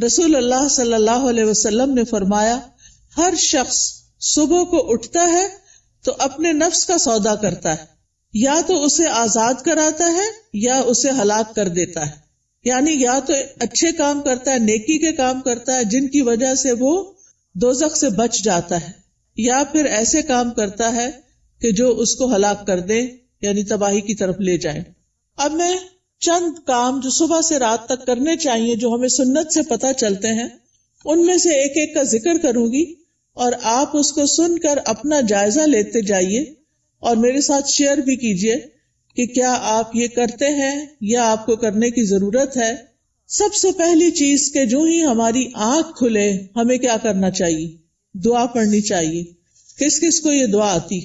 رسول اللہ صلی اللہ علیہ وسلم نے فرمایا ہر شخص صبح کو اٹھتا ہے تو اپنے نفس کا سودا کرتا ہے، یا تو اسے آزاد کراتا ہے یا اسے ہلاک کر دیتا ہے، یعنی یا تو اچھے کام کرتا ہے، نیکی کے کام کرتا ہے جن کی وجہ سے وہ دوزخ سے بچ جاتا ہے، یا پھر ایسے کام کرتا ہے کہ جو اس کو ہلاک کر دیں، یعنی تباہی کی طرف لے جائیں۔ اب میں چند کام جو صبح سے رات تک کرنے چاہیے جو ہمیں سنت سے پتہ چلتے ہیں، ان میں سے ایک ایک کا ذکر کروں گی اور آپ اس کو سن کر اپنا جائزہ لیتے جائیے اور میرے ساتھ شیئر بھی کیجیے کہ کیا آپ یہ کرتے ہیں یا آپ کو کرنے کی ضرورت ہے۔ سب سے پہلی چیز کہ جو ہی ہماری آنکھ کھلے ہمیں کیا کرنا چاہیے؟ دعا پڑھنی چاہیے۔ کس کس کو یہ دعا آتی؟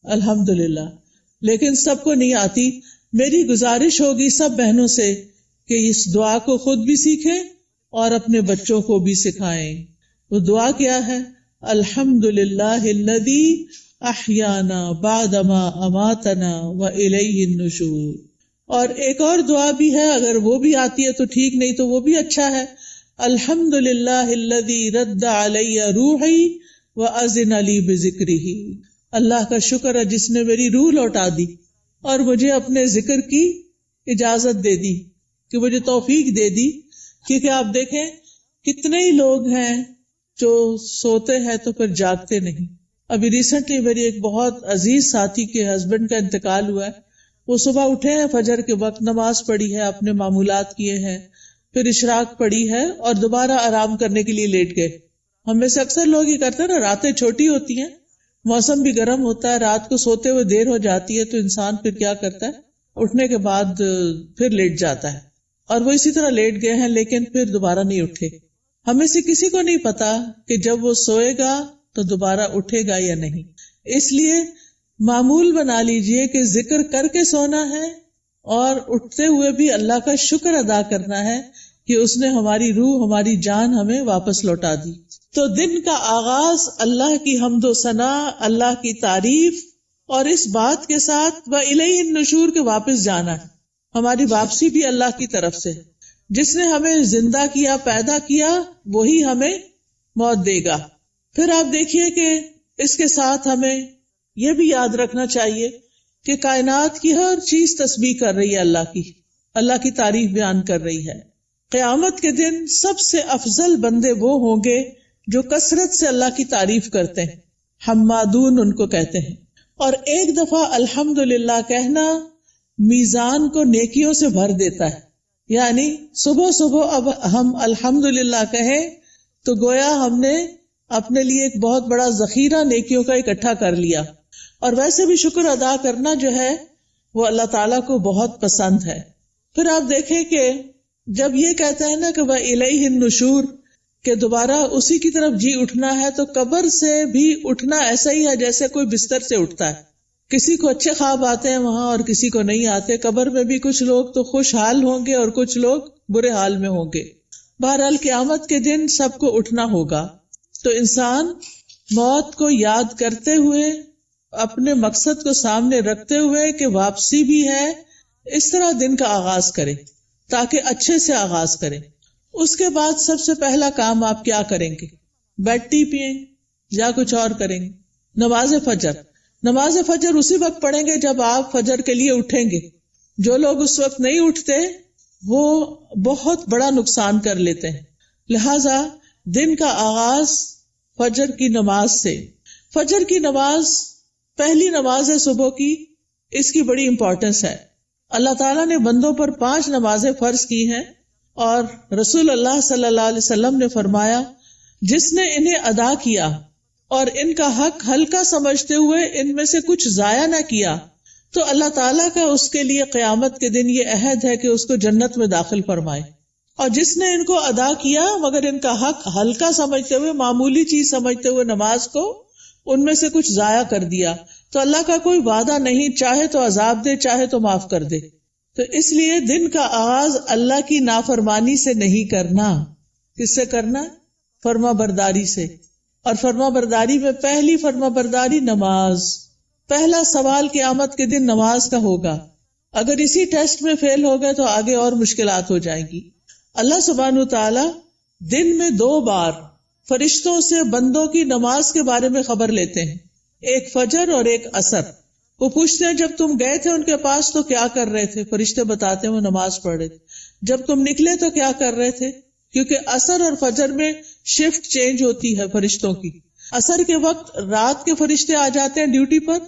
الحمدللہ، لیکن سب کو نہیں آتی۔ میری گزارش ہوگی سب بہنوں سے کہ اس دعا کو خود بھی سیکھیں اور اپنے بچوں کو بھی سکھائیں۔ وہ دعا کیا ہے؟ الحمدللہ الذی احیانا بعدما اماتنا والیہ النشور۔ اور ایک اور دعا بھی ہے، اگر وہ بھی آتی ہے تو ٹھیک، نہیں تو وہ بھی اچھا ہے۔ الحمدللہ الذی رد علی روحی واذن لی بذکرہ۔ اللہ کا شکر ہے جس نے میری روح لوٹا دی اور مجھے اپنے ذکر کی اجازت دے دی، کہ مجھے توفیق دے دی۔ کیونکہ آپ دیکھیں کتنے ہی لوگ ہیں جو سوتے ہیں تو پھر جاگتے نہیں۔ ابھی ریسنٹلی میری ایک بہت عزیز ساتھی کے ہسبینڈ کا انتقال ہوا ہے۔ وہ صبح اٹھے ہیں، فجر کے وقت نماز پڑھی ہے، اپنے معمولات کیے ہیں، پھر اشراق پڑھی ہے اور دوبارہ آرام کرنے کے لیے لیٹ گئے۔ ہم میں سے اکثر لوگ یہ کرتے ہیں نا، راتیں چھوٹی ہوتی ہیں، موسم بھی گرم ہوتا ہے، رات کو سوتے ہوئے دیر ہو جاتی ہے تو انسان پھر کیا کرتا ہے، اٹھنے کے بعد پھر لیٹ جاتا ہے، اور وہ اسی طرح لیٹ گئے ہیں لیکن پھر دوبارہ نہیں اٹھے۔ ہمیں سے کسی کو نہیں پتا کہ جب وہ سوئے گا تو دوبارہ اٹھے گا یا نہیں۔ اس لیے معمول بنا لیجئے کہ ذکر کر کے سونا ہے اور اٹھتے ہوئے بھی اللہ کا شکر ادا کرنا ہے کہ اس نے ہماری روح، ہماری جان ہمیں واپس لوٹا دی۔ تو دن کا آغاز اللہ کی حمد و ثنا، اللہ کی تعریف اور اس بات کے ساتھ وَإِلَيْهِ النُّشُورِ کے واپس جانا ہے۔ ہماری واپسی بھی اللہ کی طرف سے، جس نے ہمیں زندہ کیا، پیدا کیا، وہی ہمیں موت دے گا۔ پھر آپ دیکھیے کہ اس کے ساتھ ہمیں یہ بھی یاد رکھنا چاہیے کہ کائنات کی ہر چیز تسبیح کر رہی ہے، اللہ کی تعریف بیان کر رہی ہے۔ قیامت کے دن سب سے افضل بندے وہ ہوں گے جو کثرت سے اللہ کی تعریف کرتے ہیں، حمادون ان کو کہتے ہیں۔ اور ایک دفعہ الحمدللہ کہنا میزان کو نیکیوں سے بھر دیتا ہے، یعنی صبح صبح اب ہم الحمدللہ کہیں تو گویا ہم نے اپنے لیے ایک بہت بڑا ذخیرہ نیکیوں کا اکٹھا کر لیا۔ اور ویسے بھی شکر ادا کرنا جو ہے وہ اللہ تعالیٰ کو بہت پسند ہے۔ پھر آپ دیکھیں کہ جب یہ کہتا ہے نا کہ وَإِلَيْهِ النُّشُورِ، کہ دوبارہ اسی کی طرف جی اٹھنا ہے، تو قبر سے بھی اٹھنا ایسا ہی ہے جیسے کوئی بستر سے اٹھتا ہے۔ کسی کو اچھے خواب آتے ہیں وہاں اور کسی کو نہیں آتے۔ قبر میں بھی کچھ لوگ تو خوشحال ہوں گے اور کچھ لوگ برے حال میں ہوں گے۔ بہرحال قیامت کے دن سب کو اٹھنا ہوگا، تو انسان موت کو یاد کرتے ہوئے، اپنے مقصد کو سامنے رکھتے ہوئے کہ واپسی بھی ہے، اس طرح دن کا آغاز کرے تاکہ اچھے سے آغاز کرے۔ اس کے بعد سب سے پہلا کام آپ کیا کریں گے؟ بیڈ ٹی پئیں یا کچھ اور کریں گے؟ نماز فجر اسی وقت پڑھیں گے جب آپ فجر کے لیے اٹھیں گے۔ جو لوگ اس وقت نہیں اٹھتے وہ بہت بڑا نقصان کر لیتے ہیں۔ لہذا دن کا آغاز فجر کی نماز سے۔ فجر کی نماز پہلی نماز ہے صبح کی، اس کی بڑی امپورٹنس ہے۔ اللہ تعالیٰ نے بندوں پر 5 نمازیں فرض کی ہیں، اور رسول اللہ صلی اللہ علیہ وسلم نے فرمایا جس نے انہیں ادا کیا اور ان کا حق ہلکا سمجھتے ہوئے ان میں سے کچھ ضائع نہ کیا تو اللہ تعالیٰ کا اس کے لیے قیامت کے دن یہ عہد ہے کہ اس کو جنت میں داخل فرمائے۔ اور جس نے ان کو ادا کیا مگر ان کا حق ہلکا سمجھتے ہوئے، معمولی چیز سمجھتے ہوئے نماز کو ان میں سے کچھ ضائع کر دیا تو اللہ کا کوئی وعدہ نہیں، چاہے تو عذاب دے چاہے تو معاف کر دے۔ تو اس لیے دن کا آغاز اللہ کی نافرمانی سے نہیں کرنا۔ کس سے کرنا؟ فرما برداری سے۔ اور فرما برداری میں پہلی فرما برداری نماز۔ پہلا سوال قیامت کے دن نماز کا ہوگا۔ اگر اسی ٹیسٹ میں فیل ہو گئے تو آگے اور مشکلات ہو جائیں گی۔ اللہ سبحانہ تعالی دن میں 2 بار فرشتوں سے بندوں کی نماز کے بارے میں خبر لیتے ہیں، ایک فجر اور ایک عصر۔ وہ پوچھتے ہیں جب تم گئے تھے ان کے پاس تو کیا کر رہے تھے؟ فرشتے بتاتے ہیں وہ نماز پڑھ رہے تھے۔ جب تم نکلے تو کیا کر رہے تھے؟ کیونکہ عصر اور فجر میں شفٹ چینج ہوتی ہے فرشتوں کی۔ عصر کے وقت رات کے فرشتے آ جاتے ہیں ڈیوٹی پر،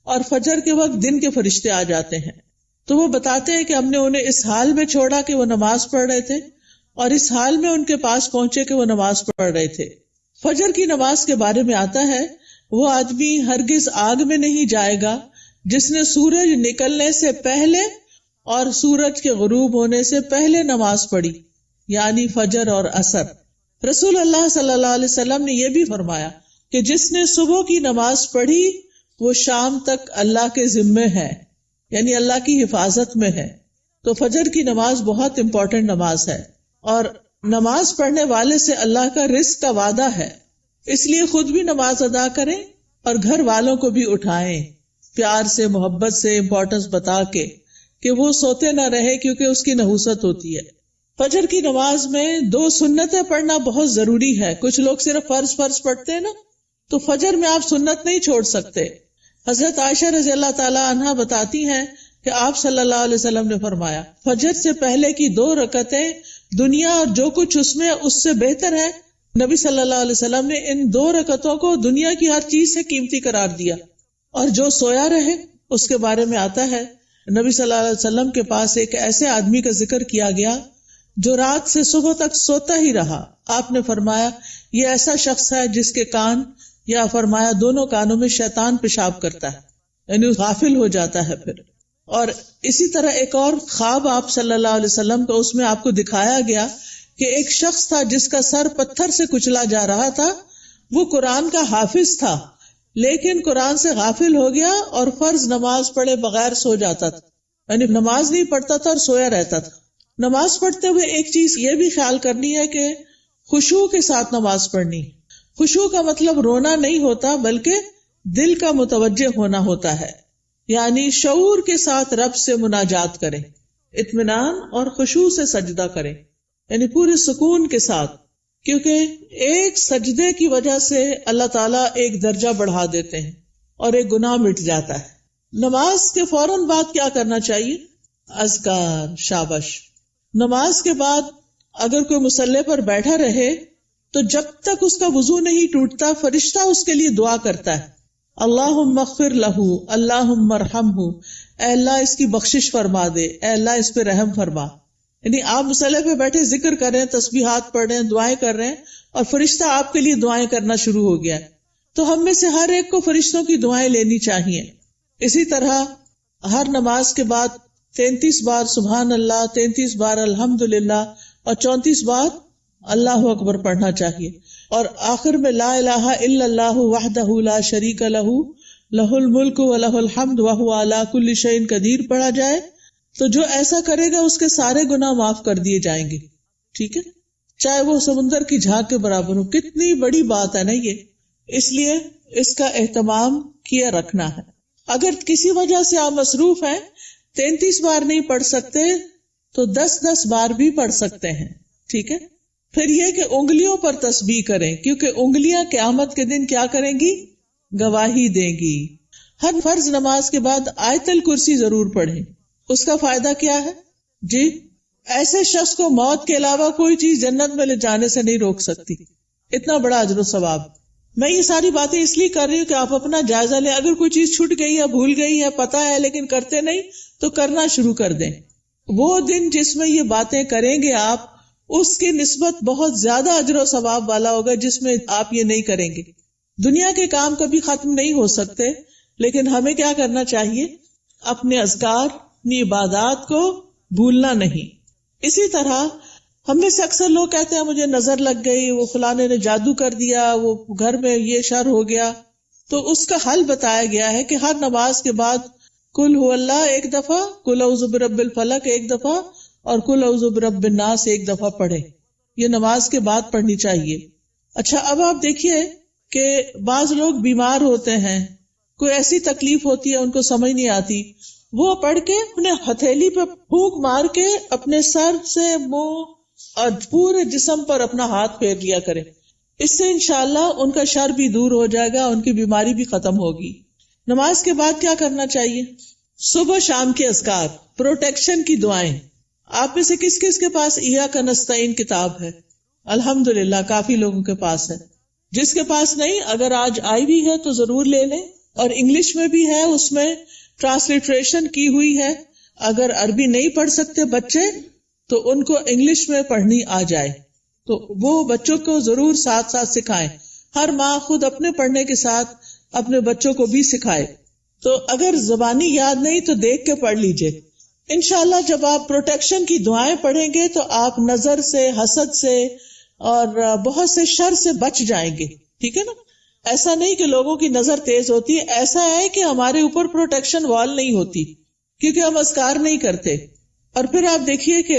اور فجر کے وقت دن کے فرشتے آ جاتے ہیں۔ تو وہ بتاتے ہیں کہ ہم نے انہیں اس حال میں چھوڑا کہ وہ نماز پڑھ رہے تھے، اور اس حال میں ان کے پاس پہنچے کہ وہ نماز پڑھ رہے تھے۔ فجر کی نماز کے بارے میں آتا ہے وہ آدمی ہرگز آگ میں نہیں جائے گا جس نے سورج نکلنے سے پہلے اور سورج کے غروب ہونے سے پہلے نماز پڑھی، یعنی فجر اور عصر۔ رسول اللہ صلی اللہ علیہ وسلم نے یہ بھی فرمایا کہ جس نے صبح کی نماز پڑھی وہ شام تک اللہ کے ذمے ہے، یعنی اللہ کی حفاظت میں ہے۔ تو فجر کی نماز بہت امپورٹنٹ نماز ہے، اور نماز پڑھنے والے سے اللہ کا رزق کا وعدہ ہے، اس لیے خود بھی نماز ادا کریں اور گھر والوں کو بھی اٹھائیں، پیار سے، محبت سے، امپورٹنس بتا کے کہ وہ سوتے نہ رہے، کیونکہ اس کی نحوست ہوتی ہے۔ فجر کی نماز میں 2 سنتیں پڑھنا بہت ضروری ہے۔ کچھ لوگ صرف فرض پڑھتے ہیں نا، تو فجر میں آپ سنت نہیں چھوڑ سکتے۔ حضرت عائشہ رضی اللہ تعالی عنہا بتاتی ہیں کہ آپ صلی اللہ علیہ وسلم نے فرمایا فجر سے پہلے کی 2 رکعتیں دنیا اور جو کچھ اس میں اس سے بہتر ہے۔ نبی صلی اللہ علیہ وسلم نے ان 2 رکعتوں کو دنیا کی ہر چیز سے قیمتی قرار دیا۔ اور جو سویا رہے اس کے بارے میں آتا ہے نبی صلی اللہ علیہ وسلم کے پاس ایک ایسے آدمی کا ذکر کیا گیا جو رات سے صبح تک سوتا ہی رہا۔ آپ نے فرمایا یہ ایسا شخص ہے جس کے کان، یا فرمایا دونوں کانوں میں شیطان پیشاب کرتا ہے، یعنی غافل ہو جاتا ہے پھر۔ اور اسی طرح ایک اور خواب آپ صلی اللہ علیہ وسلم کا، اس میں آپ کو دکھایا گیا کہ ایک شخص تھا جس کا سر پتھر سے کچلا جا رہا تھا۔ وہ قرآن کا حافظ تھا لیکن قرآن سے غافل ہو گیا اور فرض نماز پڑھے بغیر سو جاتا تھا، یعنی نماز نہیں پڑھتا تھا اور سویا رہتا تھا۔ نماز پڑھتے ہوئے ایک چیز یہ بھی خیال کرنی ہے کہ خشوع کے ساتھ نماز پڑھنی۔ خشوع کا مطلب رونا نہیں ہوتا بلکہ دل کا متوجہ ہونا ہوتا ہے، یعنی شعور کے ساتھ رب سے مناجات کریں، اطمینان اور خشوع سے سجدہ کریں، یعنی پورے سکون کے ساتھ، کیونکہ ایک سجدے کی وجہ سے اللہ تعالیٰ ایک درجہ بڑھا دیتے ہیں اور ایک گناہ مٹ جاتا ہے۔ نماز کے فوراً بعد کیا کرنا چاہیے؟ اذکار، شابش۔ نماز کے بعد اگر کوئی مصلی پر بیٹھا رہے تو جب تک اس کا وضو نہیں ٹوٹتا فرشتہ اس کے لیے دعا کرتا ہے، اللہم اغفر لہ، اللہم ارحمہ، اے اللہ اس کی بخشش فرما دے، اے اللہ اس پہ رحم فرما۔ یعنی آپ مصلی پہ بیٹھے ذکر کر رہے ہیں، تسبیحات پڑھ رہے ہیں، دعائیں کر رہے ہیں، اور فرشتہ آپ کے لیے دعائیں کرنا شروع ہو گیا ہے۔ تو ہم میں سے ہر ایک کو فرشتوں کی دعائیں لینی چاہیے۔ اسی طرح ہر نماز کے بعد 33 بار سبحان اللہ، 33 بار الحمدللہ اور 34 بار اللہ اکبر پڑھنا چاہیے، اور آخر میں لا الہ الا اللہ وحدہ لا شریک لہ لہ الملک ولہ الحمد وہو علی کل شیء قدیر پڑھا جائے تو جو ایسا کرے گا اس کے سارے گناہ معاف کر دیے جائیں گے۔ ٹھیک ہے، چاہے وہ سمندر کی جھاگ کے برابر ہو۔ کتنی بڑی بات ہے نا یہ، اس لیے اس کا اہتمام کیا رکھنا ہے۔ اگر کسی وجہ سے آپ مصروف ہیں، 33 بار نہیں پڑھ سکتے تو 10 بار بھی پڑھ سکتے ہیں۔ ٹھیک ہے، پھر یہ کہ انگلیوں پر تسبیح کریں، کیونکہ انگلیاں قیامت کے دن کیا کریں گی؟ گواہی دیں گی۔ ہر فرض نماز کے بعد آیت الکرسی ضرور پڑھیں۔ اس کا فائدہ کیا ہے؟ جی، ایسے شخص کو موت کے علاوہ کوئی چیز جنت میں لے جانے سے نہیں روک سکتی۔ اتنا بڑا اجر و ثواب۔ میں یہ ساری باتیں اس لیے کر رہی ہوں کہ آپ اپنا جائزہ لیں۔ اگر کوئی چیز چھوٹ گئی ہے، بھول گئی ہے، پتہ ہے لیکن کرتے نہیں، تو کرنا شروع کر دیں۔ وہ دن جس میں یہ باتیں کریں گے آپ، اس کی نسبت بہت زیادہ اجر و ثواب والا ہوگا جس میں آپ یہ نہیں کریں گے۔ دنیا کے کام کبھی ختم نہیں ہو سکتے، لیکن ہمیں کیا کرنا چاہیے؟ اپنے اذکار، اپنی عبادات کو بھولنا نہیں۔ اسی طرح ہم میں سے اکثر لوگ کہتے ہیں مجھے نظر لگ گئی، وہ فلانے نے جادو کر دیا، وہ گھر میں یہ شر ہو گیا۔ تو اس کا حل بتایا گیا ہے کہ ہر نماز کے بعد قل هو اللہ 1 دفعہ، قل اعوذ برب الفلق 1 دفعہ اور قل اعوذ برب الناس 1 دفعہ پڑھے۔ یہ نماز کے بعد پڑھنی چاہیے۔ اچھا، اب آپ دیکھیے کہ بعض لوگ بیمار ہوتے ہیں، کوئی ایسی تکلیف ہوتی ہے ان کو سمجھ نہیں آتی، وہ پڑھ کے اپنے ہتھیلی پہ پھونک مار کے اپنے سر سے، منہ اور پورے جسم پر اپنا ہاتھ پھیر لیا کریں. اس سے انشاءاللہ ان کا شر بھی دور ہو جائے گا، ان کی بیماری بھی ختم ہوگی. نماز کے بعد کیا کرنا چاہیے؟ صبح شام کے اذکار، پروٹیکشن کی دعائیں. آپ میں سے کس کس کے پاس ایاک نستعین کتاب ہے؟ الحمدللہ کافی لوگوں کے پاس ہے. جس کے پاس نہیں، اگر آج آئی بھی ہے تو ضرور لے لیں. اور انگلش میں بھی ہے، اس میں ٹرانسلیٹریشن کی ہوئی ہے. اگر عربی نہیں پڑھ سکتے بچے تو ان کو انگلش میں پڑھنی آ جائے تو وہ بچوں کو ضرور ساتھ ساتھ سکھائیں. ہر ماں خود اپنے پڑھنے کے ساتھ اپنے بچوں کو بھی سکھائے. تو اگر زبانی یاد نہیں تو دیکھ کے پڑھ لیجئے. انشاءاللہ جب آپ پروٹیکشن کی دعائیں پڑھیں گے تو آپ نظر سے، حسد سے اور بہت سے شر سے بچ جائیں گے. ٹھیک ہے نا؟ ایسا نہیں کہ لوگوں کی نظر تیز ہوتی ہے، ایسا ہے کہ ہمارے اوپر پروٹیکشن وال نہیں ہوتی کیونکہ ہم اذکار نہیں کرتے. اور پھر آپ دیکھیے کہ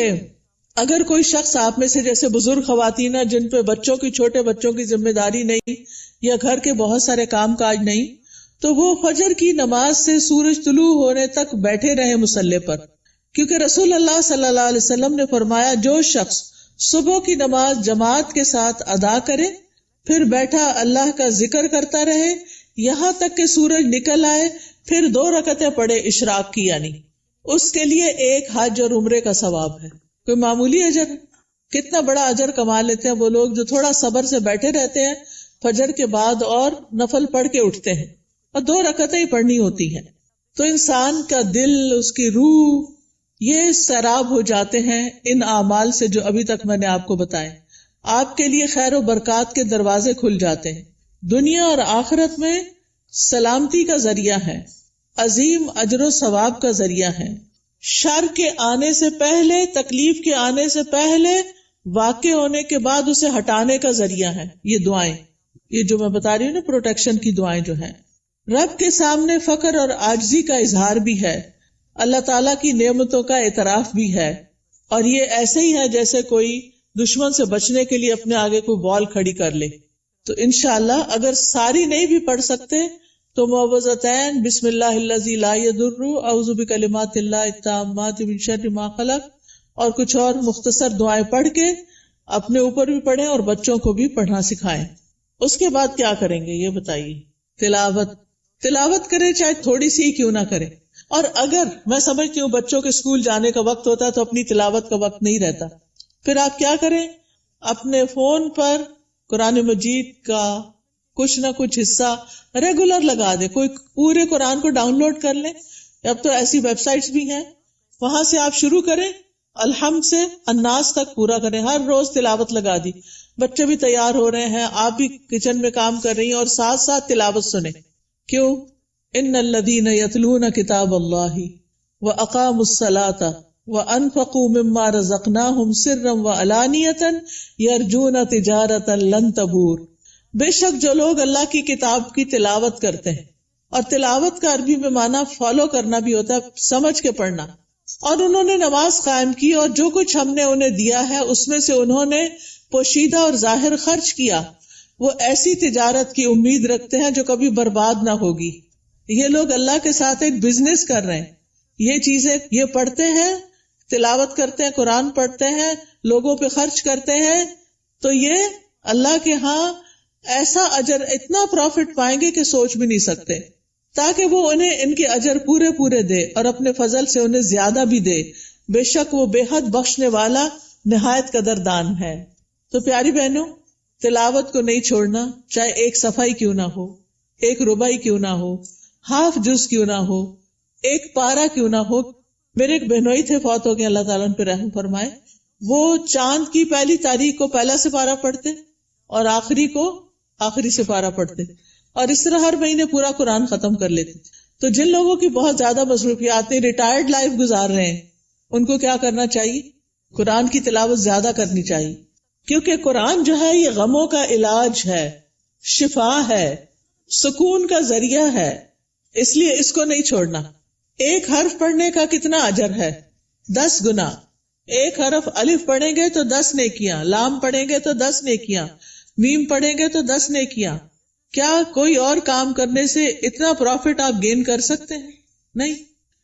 اگر کوئی شخص آپ میں سے جیسے بزرگ خواتین جن پہ بچوں کی، چھوٹے بچوں کی ذمہ داری نہیں یا گھر کے بہت سارے کام کاج نہیں، تو وہ فجر کی نماز سے سورج طلوع ہونے تک بیٹھے رہے مصلی پر. کیونکہ رسول اللہ صلی اللہ علیہ وسلم نے فرمایا جو شخص صبح کی نماز جماعت کے ساتھ ادا کرے پھر بیٹھا اللہ کا ذکر کرتا رہے یہاں تک کہ سورج نکل آئے، پھر 2 رکعتیں پڑھے اشراق کی، یعنی اس کے لیے ایک حج اور عمرے کا ثواب ہے. کوئی معمولی اجر ہے؟ کتنا بڑا اجر کما لیتے ہیں وہ لوگ جو تھوڑا صبر سے بیٹھے رہتے ہیں فجر کے بعد اور نفل پڑھ کے اٹھتے ہیں، اور 2 رکعتیں ہی پڑھنی ہوتی ہیں. تو انسان کا دل، اس کی روح، یہ سیراب ہو جاتے ہیں ان اعمال سے جو ابھی تک میں نے آپ کو بتائے. آپ کے لیے خیر و برکات کے دروازے کھل جاتے ہیں، دنیا اور آخرت میں سلامتی کا ذریعہ ہے، عظیم اجر و ثواب کا ذریعہ ہے، شر کے آنے سے پہلے، تکلیف کے آنے سے پہلے، واقع ہونے کے بعد اسے ہٹانے کا ذریعہ ہے. یہ دعائیں، یہ جو میں بتا رہی ہوں نا پروٹیکشن کی دعائیں جو ہیں، رب کے سامنے فقر اور عاجزی کا اظہار بھی ہے، اللہ تعالیٰ کی نعمتوں کا اعتراف بھی ہے. اور یہ ایسے ہی ہے جیسے کوئی دشمن سے بچنے کے لیے اپنے آگے کوئی وال کھڑی کر لے. تو انشاءاللہ اگر ساری نہیں بھی پڑھ سکتے تو معوذتین، بسم اللہ الذی لا یضر، اعوذ بکلمات اللہ التامات من شر ما خلق، اور کچھ اور مختصر دعائیں پڑھ کے اپنے اوپر بھی پڑھیں اور بچوں کو بھی پڑھنا سکھائیں. اس کے بعد کیا کریں گے یہ بتائیے؟ تلاوت کریں، چاہے تھوڑی سی کیوں نہ کریں. اور اگر میں سمجھتی ہوں بچوں کے اسکول جانے کا وقت ہوتا ہے تو اپنی تلاوت کا وقت نہیں رہتا، پھر آپ کیا کریں؟ اپنے فون پر قرآن مجید کا کچھ نہ کچھ حصہ ریگولر لگا دیں. کوئی پورے قرآن کو ڈاؤن لوڈ کر لیں، اب تو ایسی ویب سائٹس بھی ہیں، وہاں سے آپ شروع کریں، الحمد سے الناس تک پورا کریں. ہر روز تلاوت لگا دی، بچے بھی تیار ہو رہے ہیں، آپ بھی کچن میں کام کر رہی ہیں اور ساتھ ساتھ تلاوت سنیں. کیوں؟ ان الذین یتلون کتاب اللہ واقاموا الصلاۃ وانفقوا مما رزقناہم سرا وعلانیۃ یرجون تجارۃ لن تبور. بے شک جو لوگ اللہ کی کتاب کی تلاوت کرتے ہیں، اور تلاوت کا عربی میں معنی فالو کرنا بھی ہوتا ہے، سمجھ کے پڑھنا، اور انہوں نے نماز قائم کی اور جو کچھ ہم نے انہیں دیا ہے اس میں سے انہوں نے پوشیدہ اور ظاہر خرچ کیا، وہ ایسی تجارت کی امید رکھتے ہیں جو کبھی برباد نہ ہوگی. یہ لوگ اللہ کے ساتھ ایک بزنس کر رہے ہیں. یہ چیزیں یہ پڑھتے ہیں، تلاوت کرتے ہیں، قرآن پڑھتے ہیں، لوگوں پہ خرچ کرتے ہیں، تو یہ اللہ کے ہاں ایسا اجر، اتنا پروفٹ پائیں گے کہ سوچ بھی نہیں سکتے، تاکہ وہ انہیں ان کے اجر پورے پورے دے اور اپنے فضل سے انہیں زیادہ بھی دے. بے شک وہ بے حد بخشنے والا نہایت قدردان ہے. تو پیاری بہنوں، تلاوت کو نہیں چھوڑنا، چاہے ایک صفحہ ہی کیوں نہ ہو، ایک ربع ہی کیوں نہ ہو، ہاف جز کیوں نہ ہو، ایک پارہ کیوں نہ ہو. میرے ایک بہنوئی تھے، فوت ہو گئے، اللہ تعالیٰ ان پہ رحم فرمائے. وہ چاند کی پہلی تاریخ کو پہلا سپارہ پڑھتے اور آخری کو آخری سپارہ پڑھتے، اور اس طرح ہر مہینے پورا قرآن ختم کر لیتے. تو جن لوگوں کی بہت زیادہ مصروفیات ہیں، ریٹائرڈ لائف گزار رہے ہیں، ان کو کیا کرنا چاہیے؟ قرآن کی تلاوت زیادہ کرنی چاہیے، کیونکہ قرآن جو ہے یہ غموں کا علاج ہے، شفا ہے، سکون کا ذریعہ ہے، اس لیے اس کو نہیں چھوڑنا. ایک حرف پڑھنے کا کتنا اجر ہے؟ 10 گنا. ایک حرف الف پڑھیں گے تو 10 نیکیاں، لام پڑھیں گے تو 10 نیکیاں، میم پڑھیں گے تو 10 نیکیاں. کیا کوئی اور کام کرنے سے اتنا پروفٹ آپ گین کر سکتے ہیں؟ نہیں.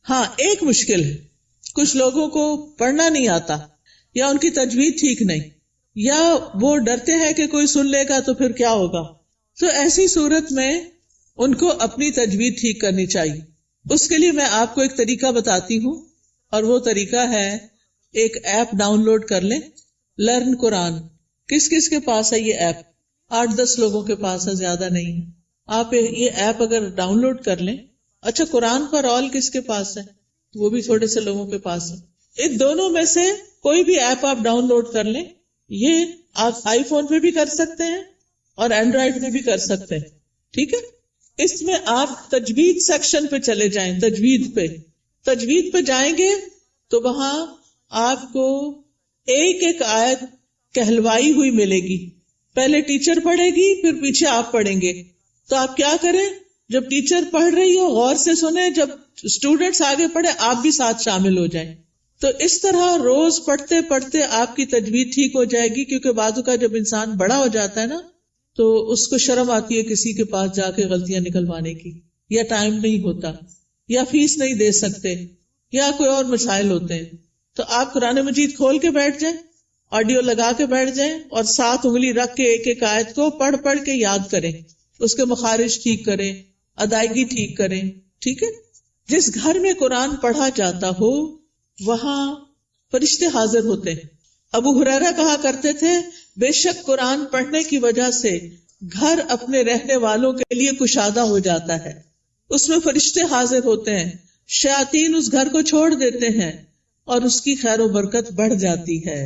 ہاں ایک مشکل ہے، کچھ لوگوں کو پڑھنا نہیں آتا، یا ان کی تجوید ٹھیک نہیں، یا وہ ڈرتے ہیں کہ کوئی سن لے گا تو پھر کیا ہوگا. تو ایسی صورت میں ان کو اپنی تجوید ٹھیک کرنی چاہیے. اس کے لیے میں آپ کو ایک طریقہ بتاتی ہوں، اور وہ طریقہ ہے ایک ایپ ڈاؤن لوڈ کر لیں، لرن قرآن. کس کس کے پاس ہے یہ ایپ؟ 8-10 لوگوں کے پاس ہے، زیادہ نہیں ہے. آپ یہ ایپ اگر ڈاؤن لوڈ کر لیں. اچھا، قرآن پر آل کس کے پاس ہے؟ وہ بھی تھوڑے سے لوگوں کے پاس ہے. ان دونوں میں سے کوئی بھی ایپ آپ ڈاؤن لوڈ کر لیں. یہ آپ آئی فون پہ بھی کر سکتے ہیں اور اینڈرائڈ پہ بھی کر سکتے ہیں. ٹھیک ہے، اس میں آپ تجوید سیکشن پہ چلے جائیں. تجوید پہ جائیں گے تو وہاں آپ کو ایک ایک آیت کہلوائی ہوئی ملے گی. پہلے ٹیچر پڑھے گی، پھر پیچھے آپ پڑھیں گے. تو آپ کیا کریں، جب ٹیچر پڑھ رہی ہو غور سے سنیں، جب اسٹوڈنٹس آگے پڑھے آپ بھی ساتھ شامل ہو جائیں. تو اس طرح روز پڑھتے پڑھتے آپ کی تجوید ٹھیک ہو جائے گی. کیونکہ بعض کا جب انسان بڑا ہو جاتا ہے نا، تو اس کو شرم آتی ہے کسی کے پاس جا کے غلطیاں نکلوانے کی، یا ٹائم نہیں ہوتا، یا فیس نہیں دے سکتے، یا کوئی اور مسائل ہوتے ہیں. تو آپ قرآن مجید کھول کے بیٹھ جائیں، آڈیو لگا کے بیٹھ جائیں، اور 7 انگلی رکھ کے ایک ایک آیت کو پڑھ پڑھ کے یاد کریں. اس کے مخارج ٹھیک کریں، ادائیگی ٹھیک کریں. ٹھیک ہے، جس گھر میں قرآن پڑھا جاتا ہو وہاں فرشتے حاضر ہوتے ہیں. ابو ہریرہ کہا کرتے تھے، بے شک قرآن پڑھنے کی وجہ سے گھر اپنے رہنے والوں کے لیے کشادہ ہو جاتا ہے. اس میں فرشتے حاضر ہوتے ہیں، شیاطین اس گھر کو چھوڑ دیتے ہیں اور اس کی خیر و برکت بڑھ جاتی ہے.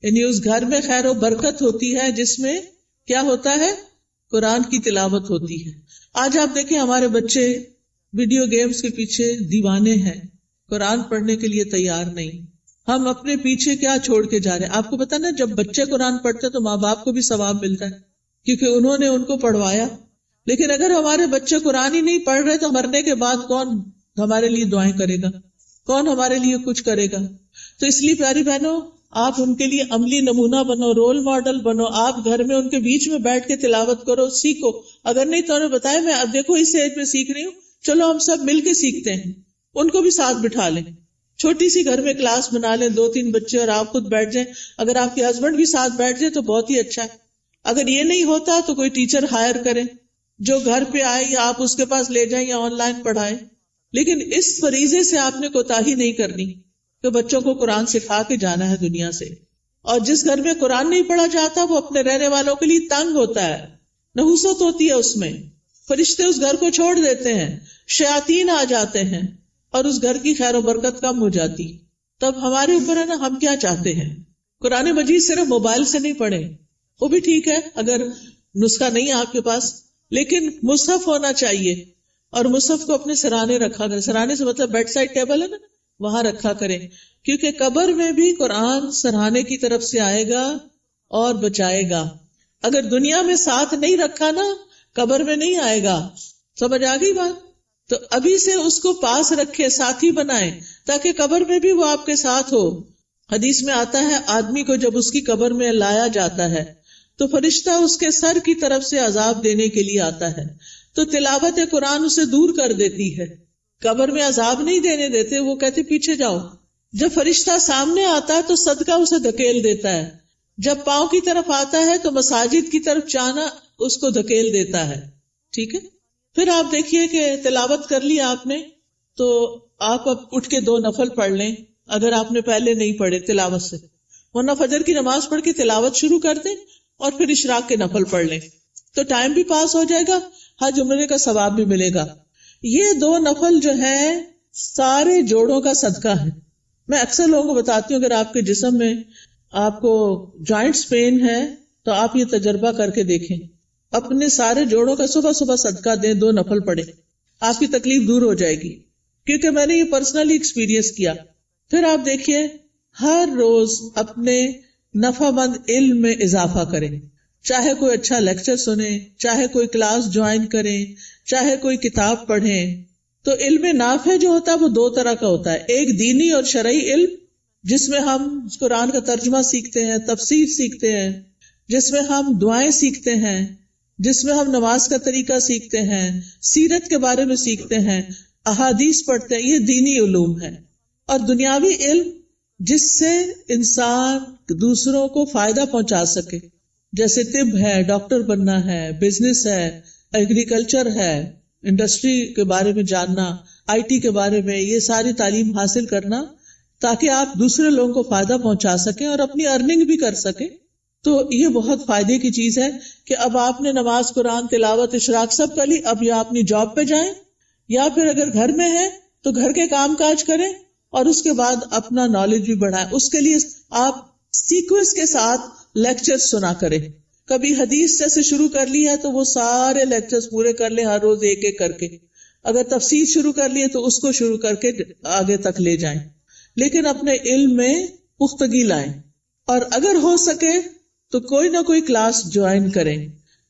یعنی اس گھر میں خیر و برکت ہوتی ہے جس میں کیا ہوتا ہے، قرآن کی تلاوت ہوتی ہے. آج آپ دیکھیں ہمارے بچے ویڈیو گیمز کے پیچھے دیوانے ہیں، قرآن پڑھنے کے لیے تیار نہیں. ہم اپنے پیچھے کیا چھوڑ کے جا رہے ہیں؟ آپ کو پتا نا، جب بچے قرآن پڑھتے تو ماں باپ کو بھی ثواب ملتا ہے کیونکہ انہوں نے ان کو پڑھوایا. لیکن اگر ہمارے بچے قرآن ہی نہیں پڑھ رہے تو مرنے کے بعد کون ہمارے لیے دعائیں کرے گا، کون ہمارے لیے کچھ کرے گا؟ تو اس لیے پیاری بہنوں، آپ ان کے لیے عملی نمونہ بنو، رول ماڈل بنو. آپ گھر میں ان کے بیچ میں بیٹھ کے تلاوت کرو، سیکھو. اگر نہیں تو انہیں بتائے، میں اب دیکھو اس ایج میں سیکھ رہی ہوں، چلو ہم سب مل کے سیکھتے ہیں. ان کو بھی ساتھ بٹھا لیں، چھوٹی سی گھر میں کلاس بنا لیں، 2-3 بچے اور آپ خود بیٹھ جائیں. اگر آپ کے ہسبینڈ بھی ساتھ بیٹھ جائے تو بہت ہی اچھا ہے. اگر یہ نہیں ہوتا تو کوئی ٹیچر ہائر کریں جو گھر پہ آئے، یا آپ اس کے پاس لے جائیں یا آن لائن پڑھائیں. لیکن اس فریضے سے آپ نے کوتاہی نہیں کرنی کہ بچوں کو قرآن سکھا کے جانا ہے دنیا سے. اور جس گھر میں قرآن نہیں پڑھا جاتا وہ اپنے رہنے والوں کے لیے تنگ ہوتا ہے، نحوست ہوتی ہے اس میں. فرشتے اس گھر کو چھوڑ دیتے ہیں، شیاطین آ جاتے ہیں اور اس گھر کی خیر و برکت کم ہو جاتی. تب ہمارے اوپر ہے نا، ہم کیا چاہتے ہیں. قرآن مجید صرف موبائل سے نہیں پڑھیں، وہ بھی ٹھیک ہے اگر نسخہ نہیں ہے آپ کے پاس، لیکن مصحف ہونا چاہیے. اور مصحف کو اپنے سرانے رکھا کریں. سرانے سے مطلب بیڈ سائڈ ٹیبل ہے نا، وہاں رکھا کریں. کیونکہ قبر میں بھی قرآن سرہانے کی طرف سے آئے گا اور بچائے گا. اگر دنیا میں ساتھ نہیں رکھا نا، قبر میں نہیں آئے گا. سمجھ آ گئی بات؟ تو ابھی سے اس کو پاس رکھے، ساتھی بنائیں تاکہ قبر میں بھی وہ آپ کے ساتھ ہو. حدیث میں آتا ہے، آدمی کو جب اس کی قبر میں لایا جاتا ہے تو فرشتہ اس کے سر کی طرف سے عذاب دینے کے لیے آتا ہے. تو تلاوت قرآن اسے دور کر دیتی ہے. قبر میں عذاب نہیں دینے دیتے، وہ کہتے پیچھے جاؤ. جب فرشتہ سامنے آتا ہے تو صدقہ اسے دھکیل دیتا ہے. جب پاؤں کی طرف آتا ہے تو مساجد کی طرف جانا اس کو دھکیل دیتا ہے. ٹھیک ہے، پھر آپ دیکھیے کہ تلاوت کر لی آپ نے، تو آپ اب اٹھ کے 2 نفل پڑھ لیں اگر آپ نے پہلے نہیں پڑھے تلاوت سے. ورنہ فجر کی نماز پڑھ کے تلاوت شروع کر دیں اور پھر اشراق کے نفل پڑھ لیں، تو ٹائم بھی پاس ہو جائے گا، حج عمرے کا ثواب بھی ملے گا. یہ 2 نفل جو ہیں سارے جوڑوں کا صدقہ ہے. میں اکثر لوگوں کو بتاتی ہوں، اگر آپ کے جسم میں آپ کو جوائنٹس پین ہے تو آپ یہ تجربہ کر کے دیکھیں، اپنے سارے جوڑوں کا صبح صبح صدقہ دیں، 2 نفل پڑھیں، آپ کی تکلیف دور ہو جائے گی. کیونکہ میں نے یہ پرسنلی ایکسپیرینس کیا. پھر آپ دیکھیے ہر روز اپنے نفع مند علم میں اضافہ کریں، چاہے کوئی اچھا لیکچر سنیں، چاہے کوئی کلاس جوائن کریں، چاہے کوئی کتاب پڑھیں. تو علم نافع جو ہوتا ہے وہ 2 طرح کا ہوتا ہے، ایک دینی اور شرعی علم جس میں ہم قرآن کا ترجمہ سیکھتے ہیں، تفسیر سیکھتے ہیں، جس میں ہم دعائیں سیکھتے ہیں، جس میں ہم نماز کا طریقہ سیکھتے ہیں، سیرت کے بارے میں سیکھتے ہیں، احادیث پڑھتے ہیں. یہ دینی علوم ہے. اور دنیاوی علم جس سے انسان دوسروں کو فائدہ پہنچا سکے، جیسے طب ہے، ڈاکٹر بننا ہے، بزنس ہے، ایگریکلچر ہے، انڈسٹری کے بارے میں جاننا، آئی ٹی کے بارے میں، یہ ساری تعلیم حاصل کرنا تاکہ آپ دوسرے لوگوں کو فائدہ پہنچا سکیں اور اپنی ارننگ بھی کر سکیں. تو یہ بہت فائدے کی چیز ہے کہ اب آپ نے نماز، قرآن تلاوت، اشراق سب کر لی، اب یا اپنی جاب پہ جائیں یا پھر اگر گھر میں ہیں تو گھر کے کام کاج کریں اور اس کے بعد اپنا نالج بھی بڑھائیں. اس کے لیے آپ سیکوینس کے ساتھ لیکچر سنا کریں. کبھی حدیث سے شروع کر لی ہے تو وہ سارے لیکچرز پورے کر لیں، ہر روز ایک ایک کر کے. اگر تفسیر شروع کر لی ہے تو اس کو شروع کر کے آگے تک لے جائیں، لیکن اپنے علم میں پختگی لائیں. اور اگر ہو سکے تو کوئی نہ کوئی کلاس جوائن کریں.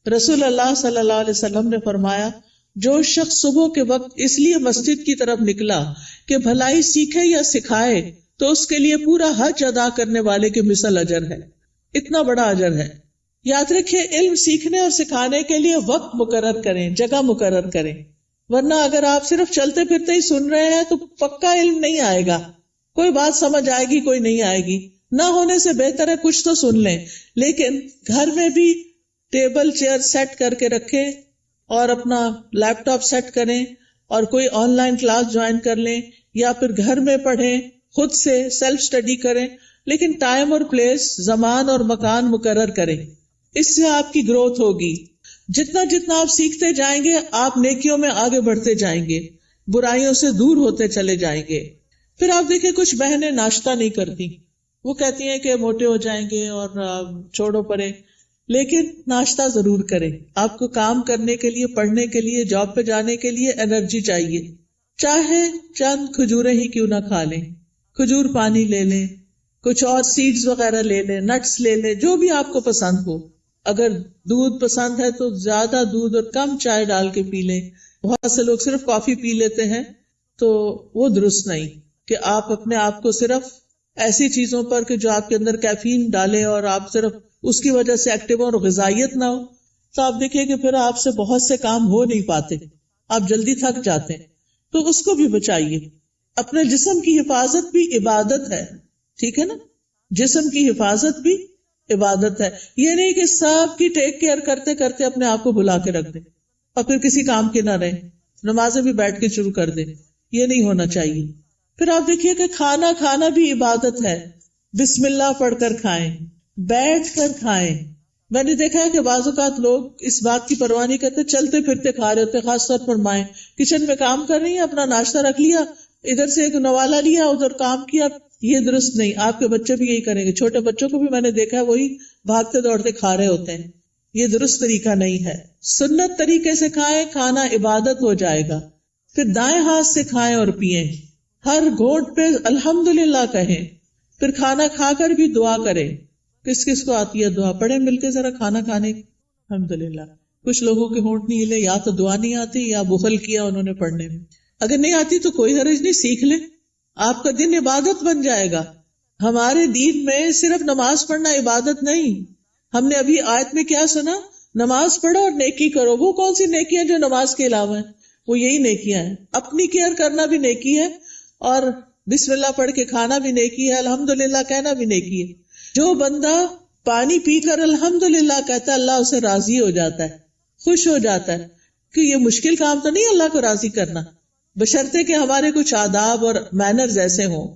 رسول اللہ صلی اللہ علیہ وسلم نے فرمایا، جو شخص صبح کے وقت اس لیے مسجد کی طرف نکلا کہ بھلائی سیکھے یا سکھائے تو اس کے لیے پورا حج ادا کرنے والے کے مثل اجر ہے. اتنا بڑا اجر ہے. یاد رکھیں، علم سیکھنے اور سکھانے کے لیے وقت مقرر کریں، جگہ مقرر کریں، ورنہ اگر آپ صرف چلتے پھرتے ہی سن رہے ہیں تو پکا علم نہیں آئے گا. کوئی بات سمجھ آئے گی، کوئی نہیں آئے گی. نہ ہونے سے بہتر ہے کچھ تو سن لیں، لیکن گھر میں بھی ٹیبل چیئر سیٹ کر کے رکھیں اور اپنا لیپ ٹاپ سیٹ کریں اور کوئی آن لائن کلاس جوائن کر لیں یا پھر گھر میں پڑھیں، خود سے سیلف اسٹڈی کریں، لیکن ٹائم اور پلیس، زمان اور مکان مقرر کریں. اس سے آپ کی گروتھ ہوگی. جتنا آپ سیکھتے جائیں گے آپ نیکیوں میں آگے بڑھتے جائیں گے، برائیوں سے دور ہوتے چلے جائیں گے. پھر آپ دیکھیں کچھ بہنیں ناشتہ نہیں کرتی، وہ کہتی ہیں کہ موٹے ہو جائیں گے اور چھوڑو پرے، لیکن ناشتہ ضرور کریں. آپ کو کام کرنے کے لیے، پڑھنے کے لیے، جاب پہ جانے کے لیے انرجی چاہیے. چاہے چند کھجوریں ہی کیوں نہ کھا لیں، کھجور پانی لے لیں، کچھ اور سیڈز وغیرہ لے لیں، نٹس لے لیں، جو بھی آپ کو پسند ہو. اگر دودھ پسند ہے تو زیادہ دودھ اور کم چائے ڈال کے پی لیں. بہت سے لوگ صرف کافی پی لیتے ہیں تو وہ درست نہیں کہ آپ اپنے آپ کو صرف ایسی چیزوں پر کہ جو آپ کے اندر کیفین ڈالے اور آپ صرف اس کی وجہ سے ایکٹیو اور غذائیت نہ ہو، تو آپ دیکھیں کہ پھر آپ سے بہت سے کام ہو نہیں پاتے، آپ جلدی تھک جاتے ہیں. تو اس کو بھی بچائیے. اپنے جسم کی حفاظت بھی عبادت ہے، ٹھیک ہے نا؟ جسم کی حفاظت بھی عبادت ہے. یہ نہیں کہ سب کی ٹیک کیئر کرتے کرتے اپنے آپ کو بھلا کے رکھ دیں اور پھر کسی کام کے نہ رہیں، نمازیں بھی بیٹھ کے شروع کر دیں. یہ نہیں ہونا چاہیے. پھر آپ دیکھیے کہ کھانا بھی عبادت ہے. بسم اللہ پڑھ کر کھائیں، بیٹھ کر کھائیں. میں نے دیکھا ہے کہ بعض اوقات لوگ اس بات کی پرواہ نہیں کرتے، چلتے پھرتے کھا رہے ہوتے. خاص طور پر مائیں کچن میں کام کر رہی ہیں، اپنا ناشتہ رکھ لیا، ادھر سے ایک نوالا لیا، ادھر کام کیا. یہ درست نہیں. آپ کے بچے بھی یہی کریں گے. چھوٹے بچوں کو بھی میں نے دیکھا ہے وہی بھاگتے دوڑتے کھا رہے ہوتے ہیں. یہ درست طریقہ نہیں ہے. سنت طریقے سے کھائیں، کھانا عبادت ہو جائے گا. پھر دائیں ہاتھ سے کھائیں اور پیئیں. ہر گھونٹ پہ الحمدللہ کہیں. پھر کھانا کھا کر بھی دعا کریں. کس کس کو آتی ہے دعا؟ پڑھیں مل کے ذرا کھانا کھانے. الحمدللہ. کچھ لوگوں کے ہونٹ نہیں ہلے، یا تو دعا نہیں آتی یا بخل کیا انہوں نے پڑھنے میں. اگر نہیں آتی تو کوئی حرج نہیں، سیکھ لیں، آپ کا دن عبادت بن جائے گا. ہمارے دین میں صرف نماز پڑھنا عبادت نہیں. ہم نے ابھی آیت میں کیا سنا؟ نماز پڑھو اور نیکی کرو. وہ کون سی نیکی ہیں جو نماز کے علاوہ ہیں؟ وہ یہی نیکیاں ہیں. اپنی کیئر کرنا بھی نیکی ہے اور بسم اللہ پڑھ کے کھانا بھی نیکی ہے، الحمدللہ کہنا بھی نیکی ہے. جو بندہ پانی پی کر الحمدللہ کہتا ہے اللہ اسے راضی ہو جاتا ہے، خوش ہو جاتا ہے. کہ یہ مشکل کام تو نہیں اللہ کو راضی کرنا، بشرطے کہ ہمارے کچھ آداب اور مینرز ایسے ہوں.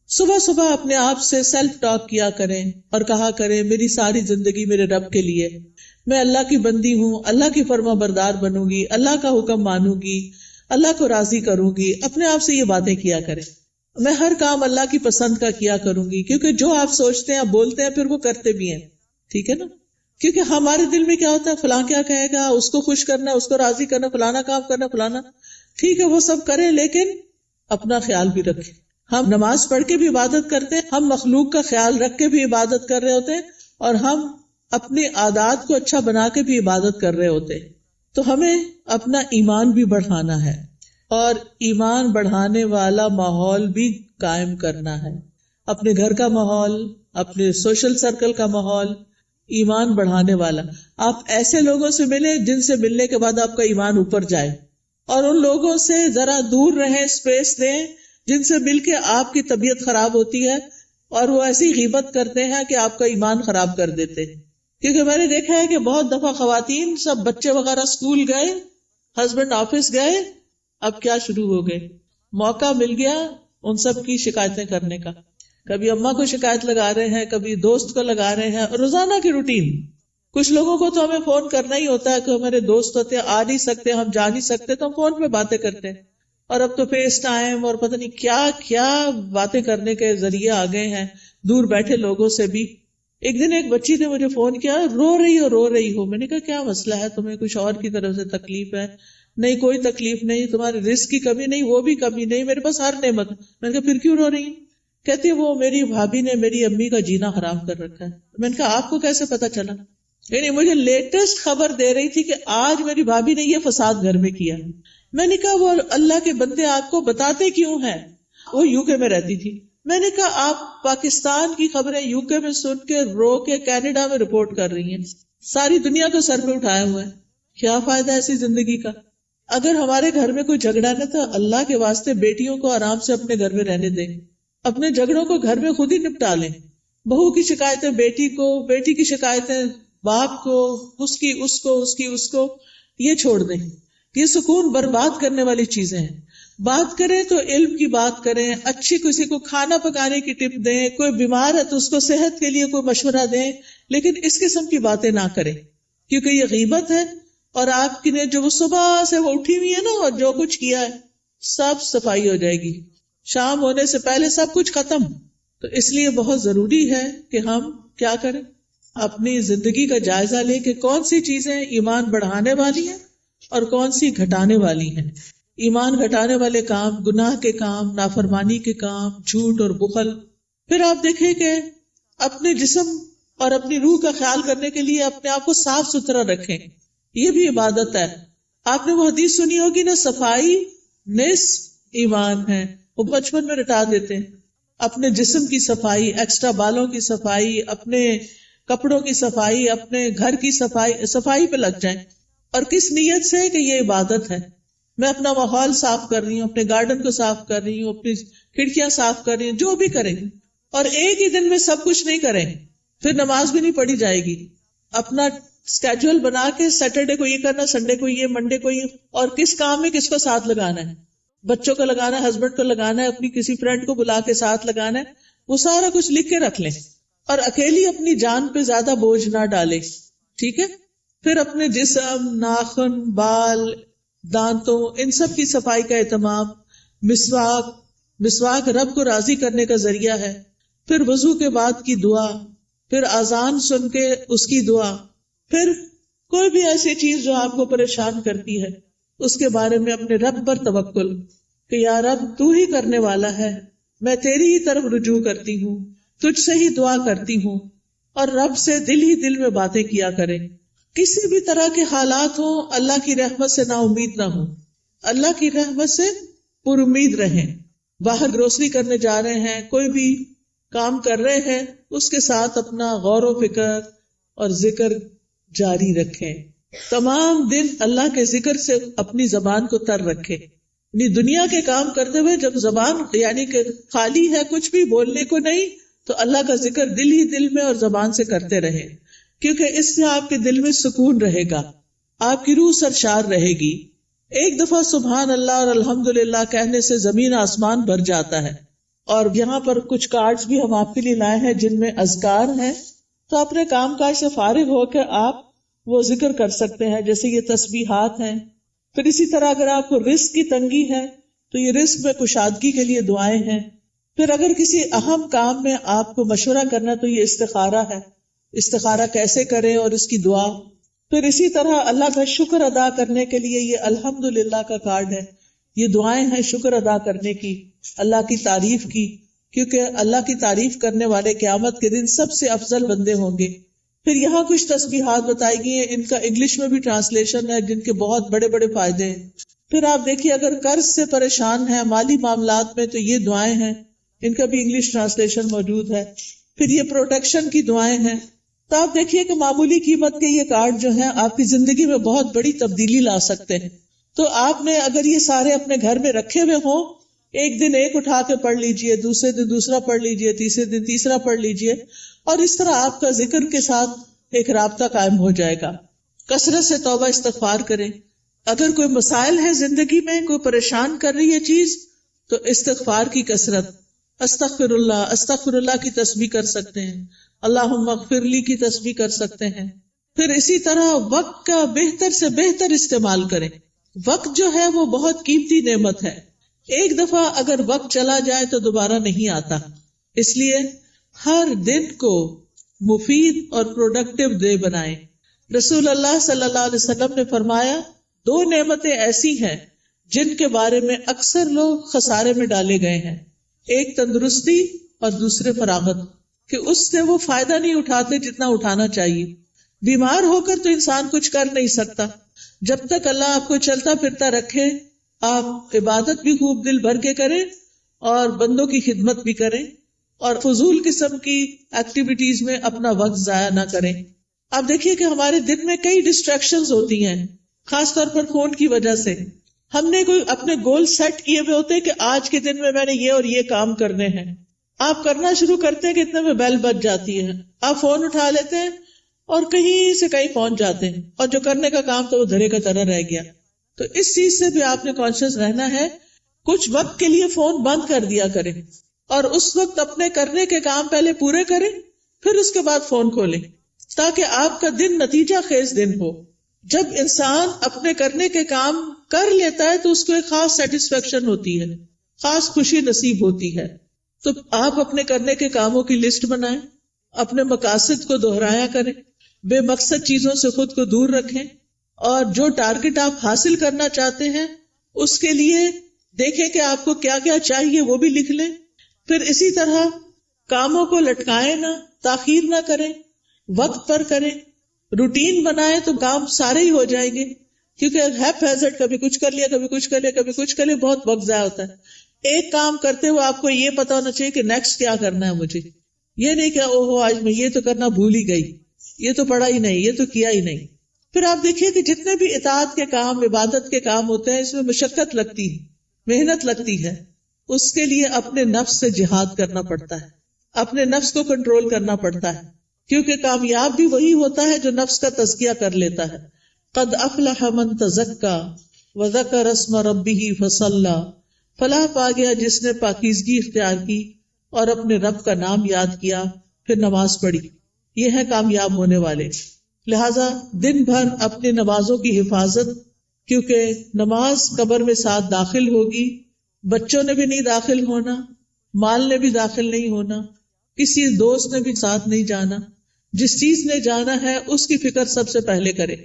صبح صبح اپنے آپ سے سیلف ٹاک کیا کریں اور کہا کریں میری ساری زندگی میرے رب کے لیے، میں اللہ کی بندی ہوں، اللہ کی فرما بردار بنوں گی، اللہ کا حکم مانوں گی، اللہ کو راضی کروں گی. اپنے آپ سے یہ باتیں کیا کریں. میں ہر کام اللہ کی پسند کا کیا کروں گی، کیونکہ جو آپ سوچتے ہیں بولتے ہیں پھر وہ کرتے بھی ہیں. ٹھیک ہے نا؟ کیونکہ ہمارے دل میں کیا ہوتا ہے، فلاں کیا کہے گا، اس کو خوش کرنا، اس کو راضی کرنا، فلانا کام کرنا، فلانا. ٹھیک ہے وہ سب کریں لیکن اپنا خیال بھی رکھیں. ہم نماز پڑھ کے بھی عبادت کرتے ہیں، ہم مخلوق کا خیال رکھ کے بھی عبادت کر رہے ہوتے ہیں، اور ہم اپنے عادات کو اچھا بنا کے بھی عبادت کر رہے ہوتے ہیں. تو ہمیں اپنا ایمان بھی بڑھانا ہے اور ایمان بڑھانے والا ماحول بھی قائم کرنا ہے. اپنے گھر کا ماحول، اپنے سوشل سرکل کا ماحول ایمان بڑھانے والا. آپ ایسے لوگوں سے ملیں جن سے ملنے کے بعد آپ کا ایمان اوپر جائے، اور ان لوگوں سے ذرا دور رہیں، اسپیس دیں جن سے مل کے آپ کی طبیعت خراب ہوتی ہے. اور وہ ایسی غیبت کرتے ہیں کہ آپ کا ایمان خراب کر دیتے ہیں. کیونکہ میں نے دیکھا ہے کہ بہت دفعہ خواتین سب بچے وغیرہ اسکول گئے، ہسبینڈ آفس گئے، اب کیا شروع ہو گئے، موقع مل گیا ان سب کی شکایتیں کرنے کا. کبھی اماں کو شکایت لگا رہے ہیں، کبھی دوست کو لگا رہے ہیں، روزانہ کی روٹین. کچھ لوگوں کو تو ہمیں فون کرنا ہی ہوتا ہے کہ ہمارے دوست ہوتے ہیں، آ نہیں سکتے، ہم جا نہیں سکتے، تو ہم فون پہ باتیں کرتے ہیں. اور اب تو فیس ٹائم اور پتہ نہیں کیا کیا باتیں کرنے کے ذریعے آ گئے ہیں دور بیٹھے لوگوں سے بھی. ایک دن ایک بچی نے مجھے فون کیا، رو رہی ہو. میں نے کہا کیا مسئلہ ہے تمہیں، کچھ اور کی طرف سے تکلیف ہے؟ نہیں کوئی تکلیف نہیں، تمہارے رزق کی کمی نہیں، وہ بھی کمی نہیں، میرے پاس ہر نعمت. میں نے کہا پھر کیوں رو رہی ہیں؟ کہتی وہ میری بھابھی نے میری امی کا جینا حرام کر رکھا ہے. میں نے کہا آپ کو کیسے پتا چلا؟ یعنی مجھے لیٹسٹ خبر دے رہی تھی کہ آج میری بھابھی نے یہ فساد گھر میں کیا. میں نے کہا وہ اللہ کے بندے آپ کو بتاتے کیوں ہیں؟ وہ یو کے میں رہتی تھی. میں نے کہا آپ پاکستان کی خبریں یو کے میں سن کے رو کے کینیڈا میں رپورٹ کر رہی ہیں، ساری دنیا کو سر پہ اٹھایا ہوا ہے. کیا فائدہ ایسی زندگی کا؟ اگر ہمارے گھر میں کوئی جھگڑا نہ تو اللہ کے واسطے بیٹیوں کو آرام سے اپنے گھر میں رہنے دیں، اپنے جھگڑوں کو گھر میں خود ہی نپٹا لیں. بہو کی شکایتیں بیٹی کو، بیٹی کی شکایتیں باپ کو، اس کو یہ چھوڑ دیں. یہ سکون برباد کرنے والی چیزیں ہیں. بات کریں تو علم کی بات کریں، اچھی کسی کو کھانا پکانے کی ٹپ دیں، کوئی بیمار ہے تو اس کو صحت کے لیے کوئی مشورہ دیں، لیکن اس قسم کی باتیں نہ کریں کیونکہ یہ غیبت ہے. اور آپ کی نے جو وہ صبح سے وہ اٹھی ہوئی ہے نا اور جو کچھ کیا ہے سب صفائی ہو جائے گی، شام ہونے سے پہلے سب کچھ ختم. تو اس لیے بہت ضروری ہے کہ ہم کیا کریں، اپنی زندگی کا جائزہ لیں کہ کون سی چیزیں ایمان بڑھانے والی ہیں اور کون سی گھٹانے والی ہیں. ایمان گھٹانے والے کام، گناہ کے کام، نافرمانی کے کام، جھوٹ اور بخل. پھر آپ دیکھیں کہ اپنے جسم اور اپنی روح کا خیال کرنے کے لیے اپنے آپ کو صاف ستھرا رکھیں، یہ بھی عبادت ہے. آپ نے وہ حدیث سنی ہوگی نا، صفائی نصف ایمان ہے. وہ بچپن میں رٹا دیتے ہیں. اپنے جسم کی صفائی، ایکسٹرا بالوں کی صفائی، اپنے کپڑوں کی صفائی، اپنے گھر کی صفائی پہ لگ جائیں. اور کس نیت سے کہ یہ عبادت ہے. میں اپنا ماحول صاف کر رہی ہوں، اپنے گارڈن کو صاف کر رہی ہوں، اپنی کھڑکیاں صاف کر رہی ہوں، جو بھی کریں. اور ایک ہی دن میں سب کچھ نہیں کریں، پھر نماز بھی نہیں پڑھی جائے گی. اپنا اسکیجول بنا کے سیٹرڈے کو یہ کرنا، سنڈے کو یہ، منڈے کو یہ، اور کس کام میں کس کو ساتھ لگانا ہے، بچوں کو لگانا ہے، ہسبینڈ کو لگانا ہے، اپنی کسی فرینڈ کو بلا کے ساتھ لگانا ہے، وہ سارا کچھ لکھ کے رکھ لیں. اور اکیلی اپنی جان پہ زیادہ بوجھ نہ ڈالے، ٹھیک ہے. پھر اپنے جسم، ناخن، بال، دانتوں، ان سب کی صفائی کا اہتمام. مسواک رب کو راضی کرنے کا ذریعہ ہے. پھر وضو کے بعد کی دعا، پھر اذان سن کے اس کی دعا. پھر کوئی بھی ایسی چیز جو آپ کو پریشان کرتی ہے اس کے بارے میں اپنے رب پر توکل کہ یا رب تو ہی کرنے والا ہے، میں تیری ہی طرف رجوع کرتی ہوں، تجھ سے ہی دعا کرتی ہوں. اور رب سے دل ہی دل میں باتیں کیا کریں. کسی بھی طرح کے حالات ہوں، اللہ کی رحمت سے نا امید نہ ہوں، اللہ کی رحمت سے پر امید رہیں. باہر گروسری کرنے جا رہے ہیں، کوئی بھی کام کر رہے ہیں، اس کے ساتھ اپنا غور و فکر اور ذکر جاری رکھیں. تمام دن اللہ کے ذکر سے اپنی زبان کو تر رکھیں. یعنی دنیا کے کام کرتے ہوئے جب زبان یعنی کہ خالی ہے، کچھ بھی بولنے کو نہیں، تو اللہ کا ذکر دل ہی دل میں اور زبان سے کرتے رہیں، کیونکہ اس سے آپ کے دل میں سکون رہے گا، آپ کی روح سرشار رہے گی. ایک دفعہ سبحان اللہ اور الحمدللہ کہنے سے زمین آسمان بھر جاتا ہے. اور یہاں پر کچھ کارڈز بھی ہم آپ کے لیے لائے ہیں جن میں اذکار ہیں، تو اپنے کام کاج سے فارغ ہو کے آپ وہ ذکر کر سکتے ہیں، جیسے یہ تسبیحات ہیں. پھر اسی طرح اگر آپ کو رزق کی تنگی ہے تو یہ رزق میں کشادگی کے لیے دعائیں ہیں. پھر اگر کسی اہم کام میں آپ کو مشورہ کرنا تو یہ استخارہ ہے، استخارہ کیسے کریں اور اس کی دعا. پھر اسی طرح اللہ کا شکر ادا کرنے کے لیے یہ الحمدللہ کا کارڈ ہے. یہ دعائیں ہیں شکر ادا کرنے کی، اللہ کی تعریف کی، کیونکہ اللہ کی تعریف کرنے والے قیامت کے دن سب سے افضل بندے ہوں گے. پھر یہاں کچھ تسبیحات بتائی گئی ہیں، ان کا انگلش میں بھی ٹرانسلیشن ہے جن کے بہت بڑے بڑے فائدے ہیں. پھر آپ دیکھیے اگر قرض سے پریشان ہیں، مالی معاملات میں، تو یہ دعائیں ہیں، ان کا بھی انگلش ٹرانسلیشن موجود ہے. پھر یہ پروٹیکشن کی دعائیں ہیں. تو آپ دیکھیے کہ معمولی قیمت کے یہ کارڈ جو ہیں آپ کی زندگی میں بہت بڑی تبدیلی لا سکتے ہیں. تو آپ نے اگر یہ سارے اپنے گھر میں رکھے ہوئے ہوں ایک دن ایک اٹھا کے پڑھ لیجئے، دوسرے دن دوسرا پڑھ لیجئے، تیسرے دن تیسرا پڑھ لیجئے، اور اس طرح آپ کا ذکر کے ساتھ ایک رابطہ قائم ہو جائے گا. کثرت سے توبہ استغفار کریں. اگر کوئی مسائل ہے زندگی میں، کوئی پریشان کر رہی ہے چیز، تو استغفار کی کثرت، استغفر اللہ کی تسبیح کر سکتے ہیں، اللہم اغفر لی کی تسبیح کر سکتے ہیں. پھر اسی طرح وقت کا بہتر سے بہتر استعمال کریں. وقت جو ہے وہ بہت قیمتی نعمت ہے. ایک دفعہ اگر وقت چلا جائے تو دوبارہ نہیں آتا. اس لیے ہر دن کو مفید اور پروڈکٹیو ڈے بنائیں. رسول اللہ صلی اللہ علیہ وسلم نے فرمایا 2 نعمتیں ایسی ہیں جن کے بارے میں اکثر لوگ خسارے میں ڈالے گئے ہیں. ایک تندرستی اور دوسرے فراغت، کہ اس سے وہ فائدہ نہیں اٹھاتے جتنا اٹھانا چاہیے. بیمار ہو کر تو انسان کچھ کر نہیں سکتا. جب تک اللہ آپ کو چلتا پھرتا رکھے، آپ عبادت بھی خوب دل بھر کے کریں اور بندوں کی خدمت بھی کریں اور فضول قسم کی ایکٹیویٹیز میں اپنا وقت ضائع نہ کریں. آپ دیکھیے کہ ہمارے دن میں کئی ڈسٹریکشنز ہوتی ہیں، خاص طور پر فون کی وجہ سے. ہم نے کوئی اپنے گول سیٹ کیے ہوئے ہوتے ہیں کہ آج کے دن میں نے یہ اور یہ کام کرنے ہیں. آپ کرنا شروع کرتے ہیں کہ اتنے میں بیل بج جاتی ہے، آپ فون اٹھا لیتے ہیں اور کہیں سے کہیں پہنچ جاتے ہیں، اور جو کرنے کا کام تو وہ دھرے کا طرح رہ گیا. تو اس چیز سے بھی آپ نے کانشیس رہنا ہے. کچھ وقت کے لیے فون بند کر دیا کریں اور اس وقت اپنے کرنے کے کام پہلے پورے کریں، پھر اس کے بعد فون کھولیں، تاکہ آپ کا دن نتیجہ خیز دن ہو. جب انسان اپنے کرنے کے کام کر لیتا ہے تو اس کو ایک خاص سیٹسفیکشن ہوتی ہے، خاص خوشی نصیب ہوتی ہے. تو آپ اپنے کرنے کے کاموں کی لسٹ بنائیں، اپنے مقاصد کو دہرایا کریں، بے مقصد چیزوں سے خود کو دور رکھیں، اور جو ٹارگٹ آپ حاصل کرنا چاہتے ہیں اس کے لیے دیکھیں کہ آپ کو کیا کیا چاہیے، وہ بھی لکھ لیں. پھر اسی طرح کاموں کو لٹکائیں نہ، تاخیر نہ کریں، وقت پر کریں. روٹین بنائیں تو کام سارے ہی ہو جائیں گے، کیونکہ ہیپ ہیزرڈ کبھی کچھ کر لیا، کبھی کچھ کر لیا، کبھی کچھ کر لیا، بہت وقت ضائع ہوتا ہے. ایک کام کرتے ہوئے آپ کو یہ پتا ہونا چاہیے کہ نیکسٹ کیا کرنا ہے مجھے. یہ نہیں کہ اوہو آج میں یہ تو کرنا بھول ہی گئی، یہ تو پڑھا ہی نہیں، یہ تو کیا ہی نہیں. پھر آپ دیکھیے کہ جتنے بھی اطاعت کے کام، عبادت کے کام ہوتے ہیں، اس میں مشقت لگتی ہے، محنت لگتی ہے. اس کے لیے اپنے نفس سے جہاد کرنا پڑتا ہے، اپنے نفس کو کنٹرول کرنا پڑتا ہے، کیونکہ کامیاب بھی وہی ہوتا ہے جو نفس کا تزکیہ کر لیتا ہے. قد افلح من تزکا وذکر اسم ربہ فصلی، فلاح پا گیا جس نے پاکیزگی اختیار کی اور اپنے رب کا نام یاد کیا پھر نماز پڑھی. یہ ہے کامیاب ہونے والے. لہذا دن بھر اپنی نمازوں کی حفاظت، کیونکہ نماز قبر میں ساتھ داخل ہوگی، بچوں نے بھی نہیں داخل ہونا، مال نے بھی داخل نہیں ہونا، کسی دوست نے بھی ساتھ نہیں جانا. جس چیز نے جانا ہے اس کی فکر سب سے پہلے کرے.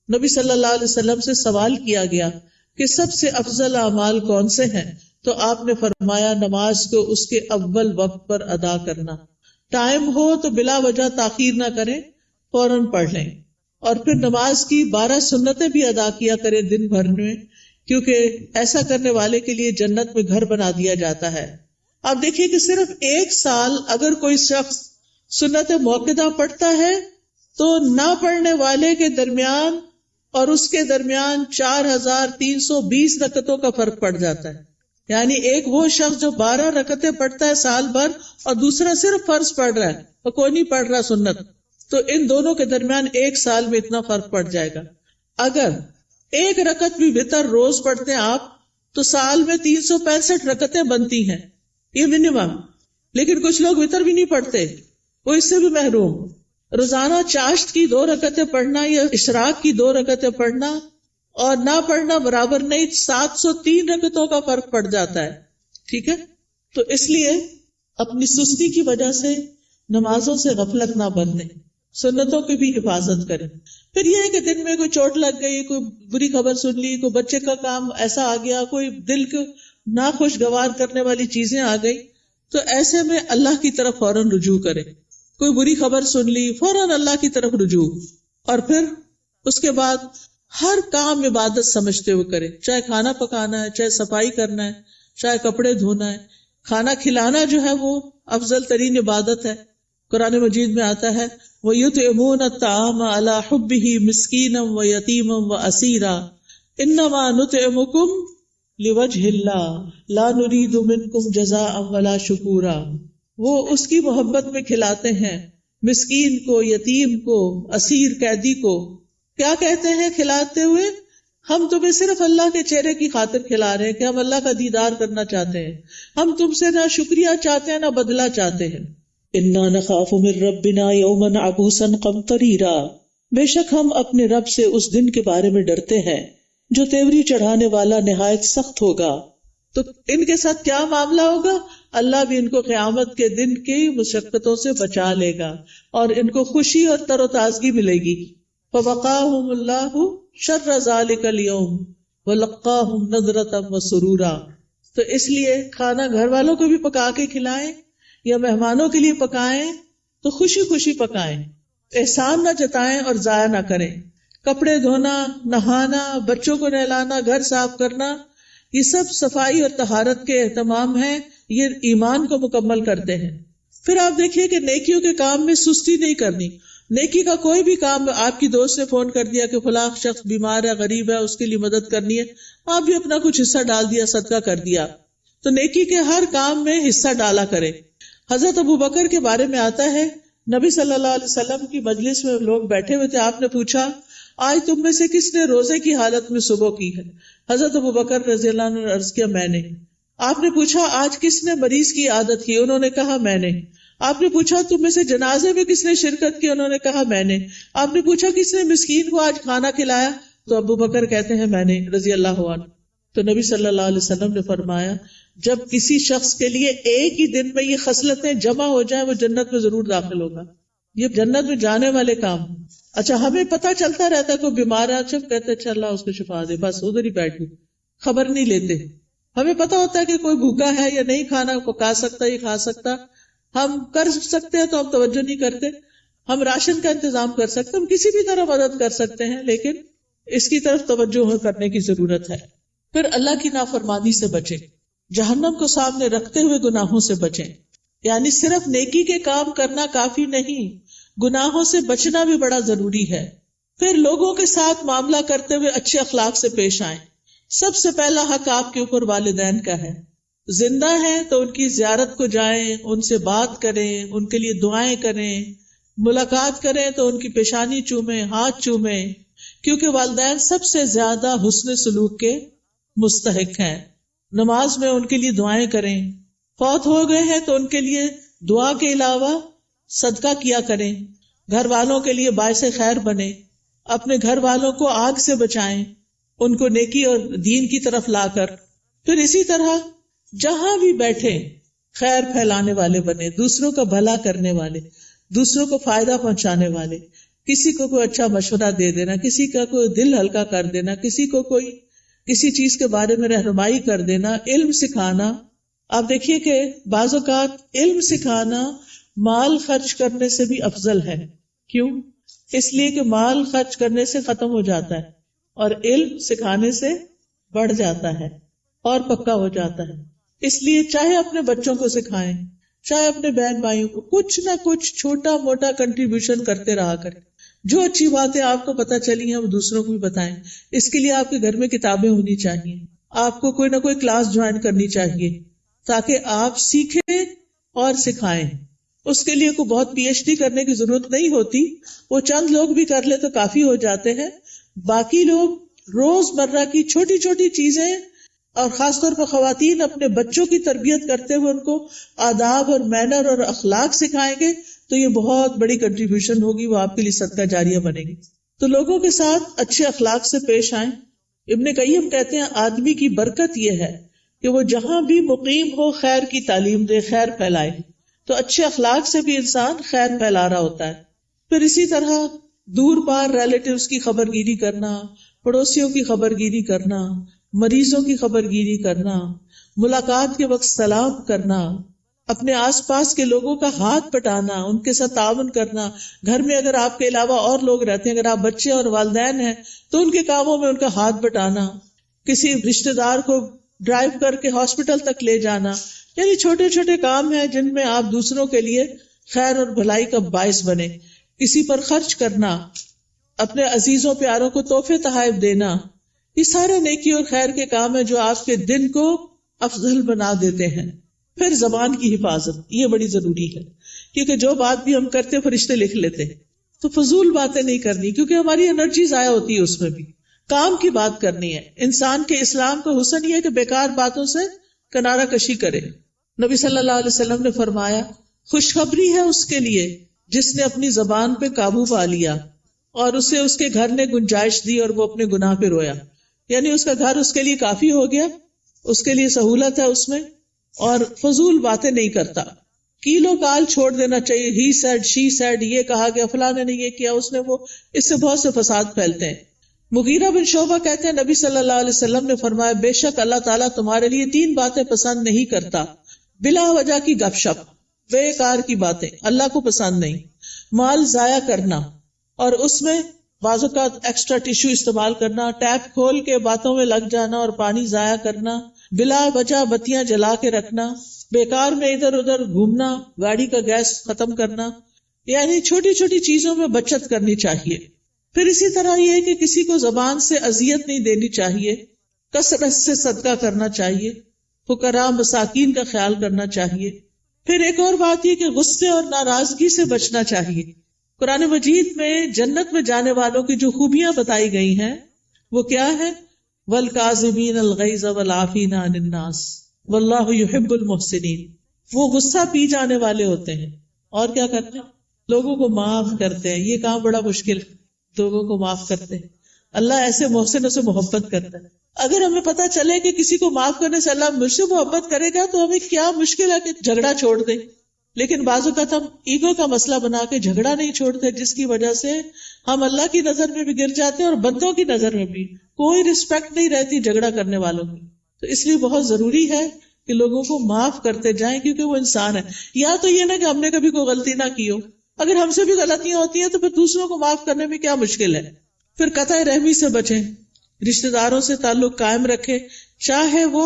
نبی صلی اللہ علیہ وسلم سے سوال کیا گیا کہ سب سے افضل اعمال کون سے ہیں، تو آپ نے فرمایا نماز کو اس کے اول وقت پر ادا کرنا. ٹائم ہو تو بلا وجہ تاخیر نہ کریں، فوراً پڑھ لیں. اور پھر نماز کی 12 سنتیں بھی ادا کیا کریں دن بھر میں، کیونکہ ایسا کرنے والے کے لیے جنت میں گھر بنا دیا جاتا ہے. آپ دیکھیے کہ صرف 1 سال اگر کوئی شخص سنت موقدہ پڑھتا ہے تو نہ پڑھنے والے کے درمیان اور اس کے درمیان 4320 رکعتوں کا فرق پڑ جاتا ہے. یعنی ایک وہ شخص جو 12 رکعتیں پڑھتا ہے سال بھر، اور دوسرا صرف فرض پڑھ رہا ہے اور کوئی نہیں پڑھ رہا سنت، تو ان دونوں کے درمیان 1 سال میں اتنا فرق پڑ جائے گا. اگر 1 رکعت بھی وتر روز پڑھتے ہیں آپ تو سال میں 365 رکعتیں بنتی ہیں، یہ منیمم. لیکن کچھ لوگ وتر بھی نہیں پڑھتے، وہ اس سے بھی محروم. روزانہ چاشت کی 2 رکعتیں پڑھنا یا اشراق کی 2 رکعتیں پڑھنا اور نہ پڑھنا برابر نہیں، 703 رکعتوں کا فرق پڑ جاتا ہے. ٹھیک ہے، تو اس لیے اپنی سستی کی وجہ سے نمازوں سے غفلت نہ برتیں، سنتوں کی بھی حفاظت کریں. پھر یہ ہے کہ دن میں کوئی چوٹ لگ گئی، کوئی بری خبر سن لی، کوئی بچے کا کام ایسا آ گیا، کوئی دل کو ناخوشگوار کرنے والی چیزیں آ گئی، تو ایسے میں اللہ کی طرف فوراً رجوع کریں. کوئی بری خبر سن لی، فوراً اللہ کی طرف رجوع. اور پھر اس کے بعد ہر کام عبادت سمجھتے ہوئے کریں، چاہے کھانا پکانا ہے، چاہے صفائی کرنا ہے، چاہے کپڑے دھونا ہے. کھانا کھلانا جو ہے وہ افضل ترین عبادت ہے. قرآن مجید میں آتا ہے وَيُطْعِمُونَ الطَّعَامَ عَلَى حُبِّهِ مِسْكِينًا وَيَتِيمًا وَأَسِيرًا إِنَّمَا نُطْعِمُكُمْ لوجہ اللہ لا نرید منکم جزاء ولا شکورا، وہ اس کی محبت میں کھلاتے ہیں مسکین کو، یتیم کو، اسیر قیدی کو. کیا کہتے ہیں کھلاتے ہوئے؟ ہم تمہیں صرف اللہ کے چہرے کی خاطر کھلا رہے ہیں کہ ہم اللہ کا دیدار کرنا چاہتے ہیں، ہم تم سے نہ شکریہ چاہتے ہیں نہ بدلہ چاہتے ہیں. انا نخاف من ربنا یوما عبوسا قمطریرا، بے شک ہم اپنے رب سے اس دن کے بارے میں ڈرتے ہیں جو تیوری چڑھانے والا نہایت سخت ہوگا. تو ان کے ساتھ کیا معاملہ ہوگا؟ اللہ بھی ان کو قیامت کے دن کی مشقتوں سے بچا لے گا اور ان کو خوشی اور تر و تازگی ملے گی. فوقاہم اللہ شر ذلک اليوم ولقاہم نضرۃ وسرورا. تو اس لیے کھانا گھر والوں کو بھی پکا کے کھلائیں یا مہمانوں کے لیے پکائیں تو خوشی خوشی پکائیں، احسان نہ جتائیں اور ضائع نہ کریں. کپڑے دھونا، نہانا، بچوں کو نہلانا، گھر صاف کرنا، یہ سب صفائی اور طہارت کے اہتمام ہیں، یہ ایمان کو مکمل کرتے ہیں. پھر آپ دیکھیے کہ نیکیوں کے کام میں سستی نہیں کرنی. نیکی کا کوئی بھی کام، آپ کی دوست نے فون کر دیا کہ فلاں شخص بیمار ہے، غریب ہے، اس کے لیے مدد کرنی ہے، آپ بھی اپنا کچھ حصہ ڈال دیا، صدقہ کر دیا. تو نیکی کے ہر کام میں حصہ ڈالا کریں. حضرت ابوبکر کے بارے میں آتا ہے، نبی صلی اللہ علیہ وسلم کی مجلس میں لوگ بیٹھے ہوئے تھے، آپ نے پوچھا آج تم میں سے کس نے روزے کی حالت میں صبح کی ہے؟ حضرت ابوبکر رضی اللہ عنہ نے عرض کیا میں نے. آپ نے پوچھا آج کس نے مریض کی عادت کی؟ انہوں نے کہا میں نے. آپ نے پوچھا تم میں سے جنازے میں کس نے شرکت کی؟ انہوں نے کہا میں نے. آپ نے پوچھا کس نے مسکین کو آج کھانا کھلایا؟ تو ابوبکر کہتے ہیں میں نے رضی اللہ عنہ. تو نبی صلی اللہ علیہ وسلم نے فرمایا جب کسی شخص کے لیے ایک ہی دن میں یہ خصلتیں جمع ہو جائیں وہ جنت میں ضرور داخل ہوگا. یہ جنت میں جانے والے کام. اچھا ہمیں پتہ چلتا رہتا ہے کوئی بیمار ہے، اچھا کہتے اچھا اللہ اس کو شفا دے، بس ادھر ہی بیٹھ گئے، خبر نہیں لیتے. ہمیں پتہ ہوتا ہے کہ کوئی بھوکا ہے یا نہیں کھانا پکا سکتا، یہ کھا سکتا، ہم کر سکتے ہیں تو ہم توجہ نہیں کرتے. ہم راشن کا انتظام کر سکتے، ہم کسی بھی طرح مدد کر سکتے ہیں، لیکن اس کی طرف توجہ کرنے کی ضرورت ہے. پھر اللہ کی نافرمانی سے بچیں، جہنم کو سامنے رکھتے ہوئے گناہوں سے بچیں. یعنی صرف نیکی کے کام کرنا کافی نہیں، گناہوں سے بچنا بھی بڑا ضروری ہے. پھر لوگوں کے ساتھ معاملہ کرتے ہوئے اچھے اخلاق سے پیش آئیں. سب سے پہلا حق آپ کے اوپر والدین کا ہے. زندہ ہیں تو ان کی زیارت کو جائیں، ان سے بات کریں، ان کے لیے دعائیں کریں، ملاقات کریں تو ان کی پیشانی چومیں، ہاتھ چومیں، کیونکہ والدین سب سے زیادہ حسن سلوک کے مستحق ہیں. نماز میں ان کے لیے دعائیں کریں. فوت ہو گئے ہیں تو ان کے لیے دعا کے علاوہ صدقہ کیا کریں. گھر والوں کے لیے باعث خیر بنے، اپنے گھر والوں کو آگ سے بچائیں، ان کو نیکی اور دین کی طرف لا کر. پھر اسی طرح جہاں بھی بیٹھے خیر پھیلانے والے بنے، دوسروں کا بھلا کرنے والے، دوسروں کو فائدہ پہنچانے والے. کسی کو کوئی اچھا مشورہ دے دینا، کسی کا کوئی دل ہلکا کر دینا، کسی کو کوئی کسی چیز کے بارے میں رہنمائی کر دینا، علم سکھانا. آپ دیکھیے کہ بعض اوقات علم سکھانا مال خرچ کرنے سے بھی افضل ہے. کیوں؟ اس لیے کہ مال خرچ کرنے سے ختم ہو جاتا ہے اور علم سکھانے سے بڑھ جاتا ہے اور پکا ہو جاتا ہے. اس لیے چاہے اپنے بچوں کو سکھائیں، چاہے اپنے بہن بھائیوں کو کچھ نہ کچھ چھوٹا موٹا کنٹریبیوشن کرتے رہا کریں. جو اچھی باتیں آپ کو پتہ چلی ہیں وہ دوسروں کو بھی بتائیں. اس کے لیے آپ کے گھر میں کتابیں ہونی چاہیے، آپ کو کوئی نہ کوئی کلاس جوائن کرنی چاہیے تاکہ آپ سیکھیں اور سکھائیں. اس کے لیے کوئی بہت پی ایچ ڈی کرنے کی ضرورت نہیں ہوتی، وہ چند لوگ بھی کر لے تو کافی ہو جاتے ہیں. باقی لوگ روز مرہ کی چھوٹی چھوٹی چیزیں اور خاص طور پر خواتین اپنے بچوں کی تربیت کرتے ہوئے ان کو آداب اور مینر اور اخلاق سکھائیں گے تو یہ بہت بڑی کنٹریبیوشن ہوگی، وہ آپ کے لیے صدقہ جاریہ بنے گی. تو لوگوں کے ساتھ اچھے اخلاق سے پیش آئیں. ابن قیم کہتے ہیں آدمی کی برکت یہ ہے کہ وہ جہاں بھی مقیم ہو خیر کی تعلیم دے، خیر پھیلائے. تو اچھے اخلاق سے بھی انسان خیر پھیلا رہا ہوتا ہے. پھر اسی طرح دور پار ریلیٹیوز کی خبر گیری کرنا، پڑوسیوں کی خبر گیری کرنا، مریضوں کی خبر گیری کرنا، ملاقات کے وقت سلام کرنا، اپنے آس پاس کے لوگوں کا ہاتھ پٹانا، ان کے ساتھ تعاون کرنا. گھر میں اگر آپ کے علاوہ اور لوگ رہتے ہیں، اگر آپ بچے اور والدین ہیں تو ان کے کاموں میں ان کا ہاتھ بٹانا، کسی رشتہ دار کو ڈرائیو کر کے ہاسپٹل تک لے جانا. یعنی چھوٹے چھوٹے کام ہیں جن میں آپ دوسروں کے لیے خیر اور بھلائی کا باعث بنے. کسی پر خرچ کرنا، اپنے عزیزوں پیاروں کو تحفے تحائف دینا، یہ سارے نیکی اور خیر کے کام ہیں جو آپ کے دن کو افضل بنا دیتے ہیں. پھر زبان کی حفاظت، یہ بڑی ضروری ہے، کیونکہ جو بات بھی ہم کرتے فرشتے لکھ لیتے ہیں. تو فضول باتیں نہیں کرنی، کیونکہ ہماری انرجی ضائع ہوتی ہے اس میں بھی. کام کی بات کرنی ہے. انسان کے اسلام کا حسن یہ ہے کہ بیکار باتوں سے کنارہ کشی کرے. نبی صلی اللہ علیہ وسلم نے فرمایا خوشخبری ہے اس کے لیے جس نے اپنی زبان پہ قابو پا لیا اور اسے اس کے گھر نے گنجائش دی اور وہ اپنے گناہ پہ رویا. یعنی اس کا گھر اس کے لیے کافی ہو گیا، اس کے لیے سہولت ہے اس میں، اور فضول باتیں نہیں کرتا. کیلو کال چھوڑ دینا چاہیے. ہی سیڈ، شی سیڈ، یہ کہا گیا، فلاں نے یہ کیا، اس نے وہ، اس سے بہت سے فساد پھیلتے ہیں. مغیرہ بن شعبہ کہتے ہیں نبی صلی اللہ علیہ وسلم نے فرمایا بے شک اللہ تعالیٰ تمہارے لیے 3 باتیں پسند نہیں کرتا. بلا وجہ کی گپ شپ، بیکار کی باتیں اللہ کو پسند نہیں. مال ضائع کرنا، اور اس میں بعض اوقات ایکسٹرا ٹیشو استعمال کرنا، ٹیپ کھول کے باتوں میں لگ جانا اور پانی ضائع کرنا، بلا وجہ بتیاں جلا کے رکھنا، بیکار میں ادھر ادھر گھومنا، گاڑی کا گیس ختم کرنا. یعنی چھوٹی چھوٹی چیزوں میں بچت کرنی چاہیے. پھر اسی طرح یہ ہے کہ کسی کو زبان سے اذیت نہیں دینی چاہیے، کثرت سے صدقہ کرنا چاہیے، فقراء مساکین کا خیال کرنا چاہیے. پھر ایک اور بات یہ کہ غصے اور ناراضگی سے بچنا چاہیے. قرآن مجید میں جنت میں جانے والوں کی جو خوبیاں بتائی گئی ہیں وہ کیا ہے؟ وَالْكَاظِمِينَ الْغَيْظَ وَالْعَافِينَ عَنِ النَّاسِ وَاللَّهُ يُحِبُّ الْمُحْسِنِينَ. وہ غصہ پی جانے والے ہوتے ہیں اور کیا کرتے ہیں؟ لوگوں کو معاف کرتے ہیں. یہ کام بڑا مشکل ہے، لوگوں کو معاف کرتے ہیں. اللہ ایسے محسنوں سے محبت کرتا ہے. اگر ہمیں پتا چلے کہ کسی کو معاف کرنے سے اللہ مجھ سے محبت کرے گا تو ہمیں کیا مشکل ہے کہ جھگڑا چھوڑ دیں. لیکن بعض اوقات ہم ایگو کا مسئلہ بنا کے جھگڑا نہیں چھوڑتے، جس کی وجہ سے ہم اللہ کی نظر میں بھی گر جاتے ہیں اور بندوں کی نظر میں بھی. کوئی رسپیکٹ نہیں رہتی جھگڑا کرنے والوں کی. تو اس لیے بہت ضروری ہے کہ لوگوں کو معاف کرتے جائیں، کیونکہ وہ انسان ہے. یا تو یہ نہ کہ ہم نے کبھی کوئی غلطی نہ کی ہو، اگر ہم سے بھی غلطیاں ہوتی ہیں تو پھر دوسروں کو معاف کرنے میں کیا مشکل ہے. پھر قطع رحمی سے بچیں، رشتہ داروں سے تعلق قائم رکھیں، چاہے وہ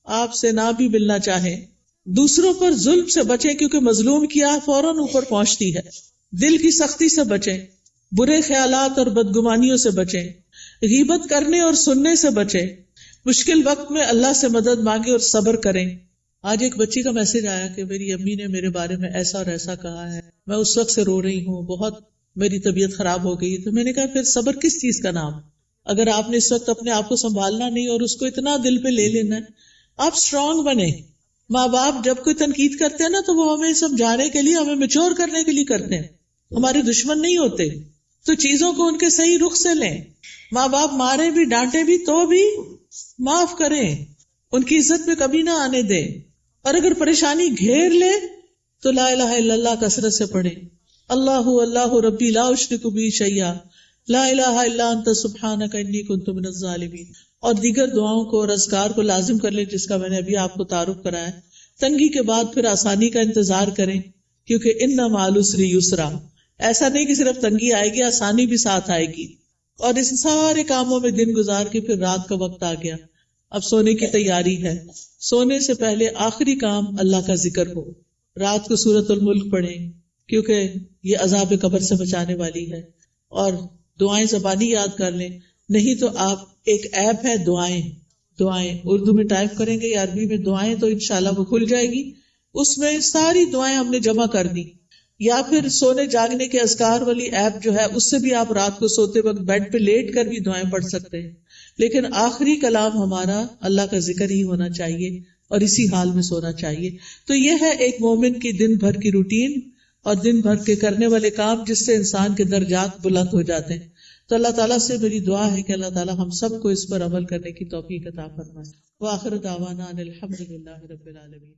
آپ سے نہ بھی ملنا چاہیں. دوسروں پر ظلم سے بچیں، کیونکہ مظلوم کی آہ فوراً اوپر پہنچتی ہے. دل کی سختی سے بچیں، برے خیالات اور بدگمانیوں سے بچیں، غیبت کرنے اور سننے سے بچیں. مشکل وقت میں اللہ سے مدد مانگیں اور صبر کریں. آج ایک بچی کا میسج آیا کہ میری امی نے میرے بارے میں ایسا اور ایسا کہا ہے، میں اس وقت سے رو رہی ہوں، بہت میری طبیعت خراب ہو گئی. تو میں نے کہا پھر صبر کس چیز کا نام؟ اگر آپ نے اس وقت اپنے آپ کو سنبھالنا نہیں اور اس کو اتنا دل پہ لے لینا ہے، آپ اسٹرانگ بنیں. ماں باپ جب کوئی تنقید کرتے ہیں نا تو وہ ہمیں سمجھانے کے لیے، ہمیں میچور کرنے کے لیے کرتے ہیں، ہمارے دشمن نہیں ہوتے. تو چیزوں کو ان کے صحیح رخ سے لیں. ماں باپ مارے بھی ڈانٹے بھی تو بھی معاف کریں، ان کی عزت میں کمی نہ آنے دیں. اور اگر پریشانی گھیر لے تو لا الہ الا اللہ کثرت سے پڑھیں. اللہ اللہ ربی لا اشرک بہ شیئا لا الہ الا انت سبحانک انی کنت من الظالمین. اور دیگر دعاؤں کو اور اذکار کو لازم کر لیں، جس کا میں نے ابھی آپ کو تعارف کرایا. تنگی کے بعد پھر آسانی کا انتظار کریں، کیونکہ ان مع العسر یسرا. ایسا نہیں کہ صرف تنگی آئے گی، آسانی بھی ساتھ آئے گی. اور اس سارے کاموں میں دن گزار کے پھر رات کا وقت آ گیا، اب سونے کی تیاری ہے. سونے سے پہلے آخری کام اللہ کا ذکر ہو. رات کو سورۃ الملک پڑھیں، کیونکہ یہ عذاب قبر سے بچانے والی ہے. اور دعائیں زبانی یاد کر لیں، نہیں تو آپ ایک ایپ ہے دعائیں اردو میں ٹائپ کریں گے یا عربی میں دعائیں تو انشاءاللہ وہ کھل جائے گی. اس میں ساری دعائیں ہم نے جمع کر دی. یا پھر سونے جاگنے کے اذکار والی ایپ جو ہے، اس سے بھی آپ رات کو سوتے وقت بیڈ پہ لیٹ کر بھی دعائیں پڑھ سکتے ہیں. لیکن آخری کلام ہمارا اللہ کا ذکر ہی ہونا چاہیے اور اسی حال میں سونا چاہیے. تو یہ ہے ایک مومن کی دن بھر کی روٹین اور دن بھر کے کرنے والے کام، جس سے انسان کے درجات بلند ہو جاتے ہیں. تو اللہ تعالیٰ سے میری دعا ہے کہ اللہ تعالیٰ ہم سب کو اس پر عمل کرنے کی توفیق عطا فرمائے. وآخر دعوانا ان الحمد للہ رب العالمین.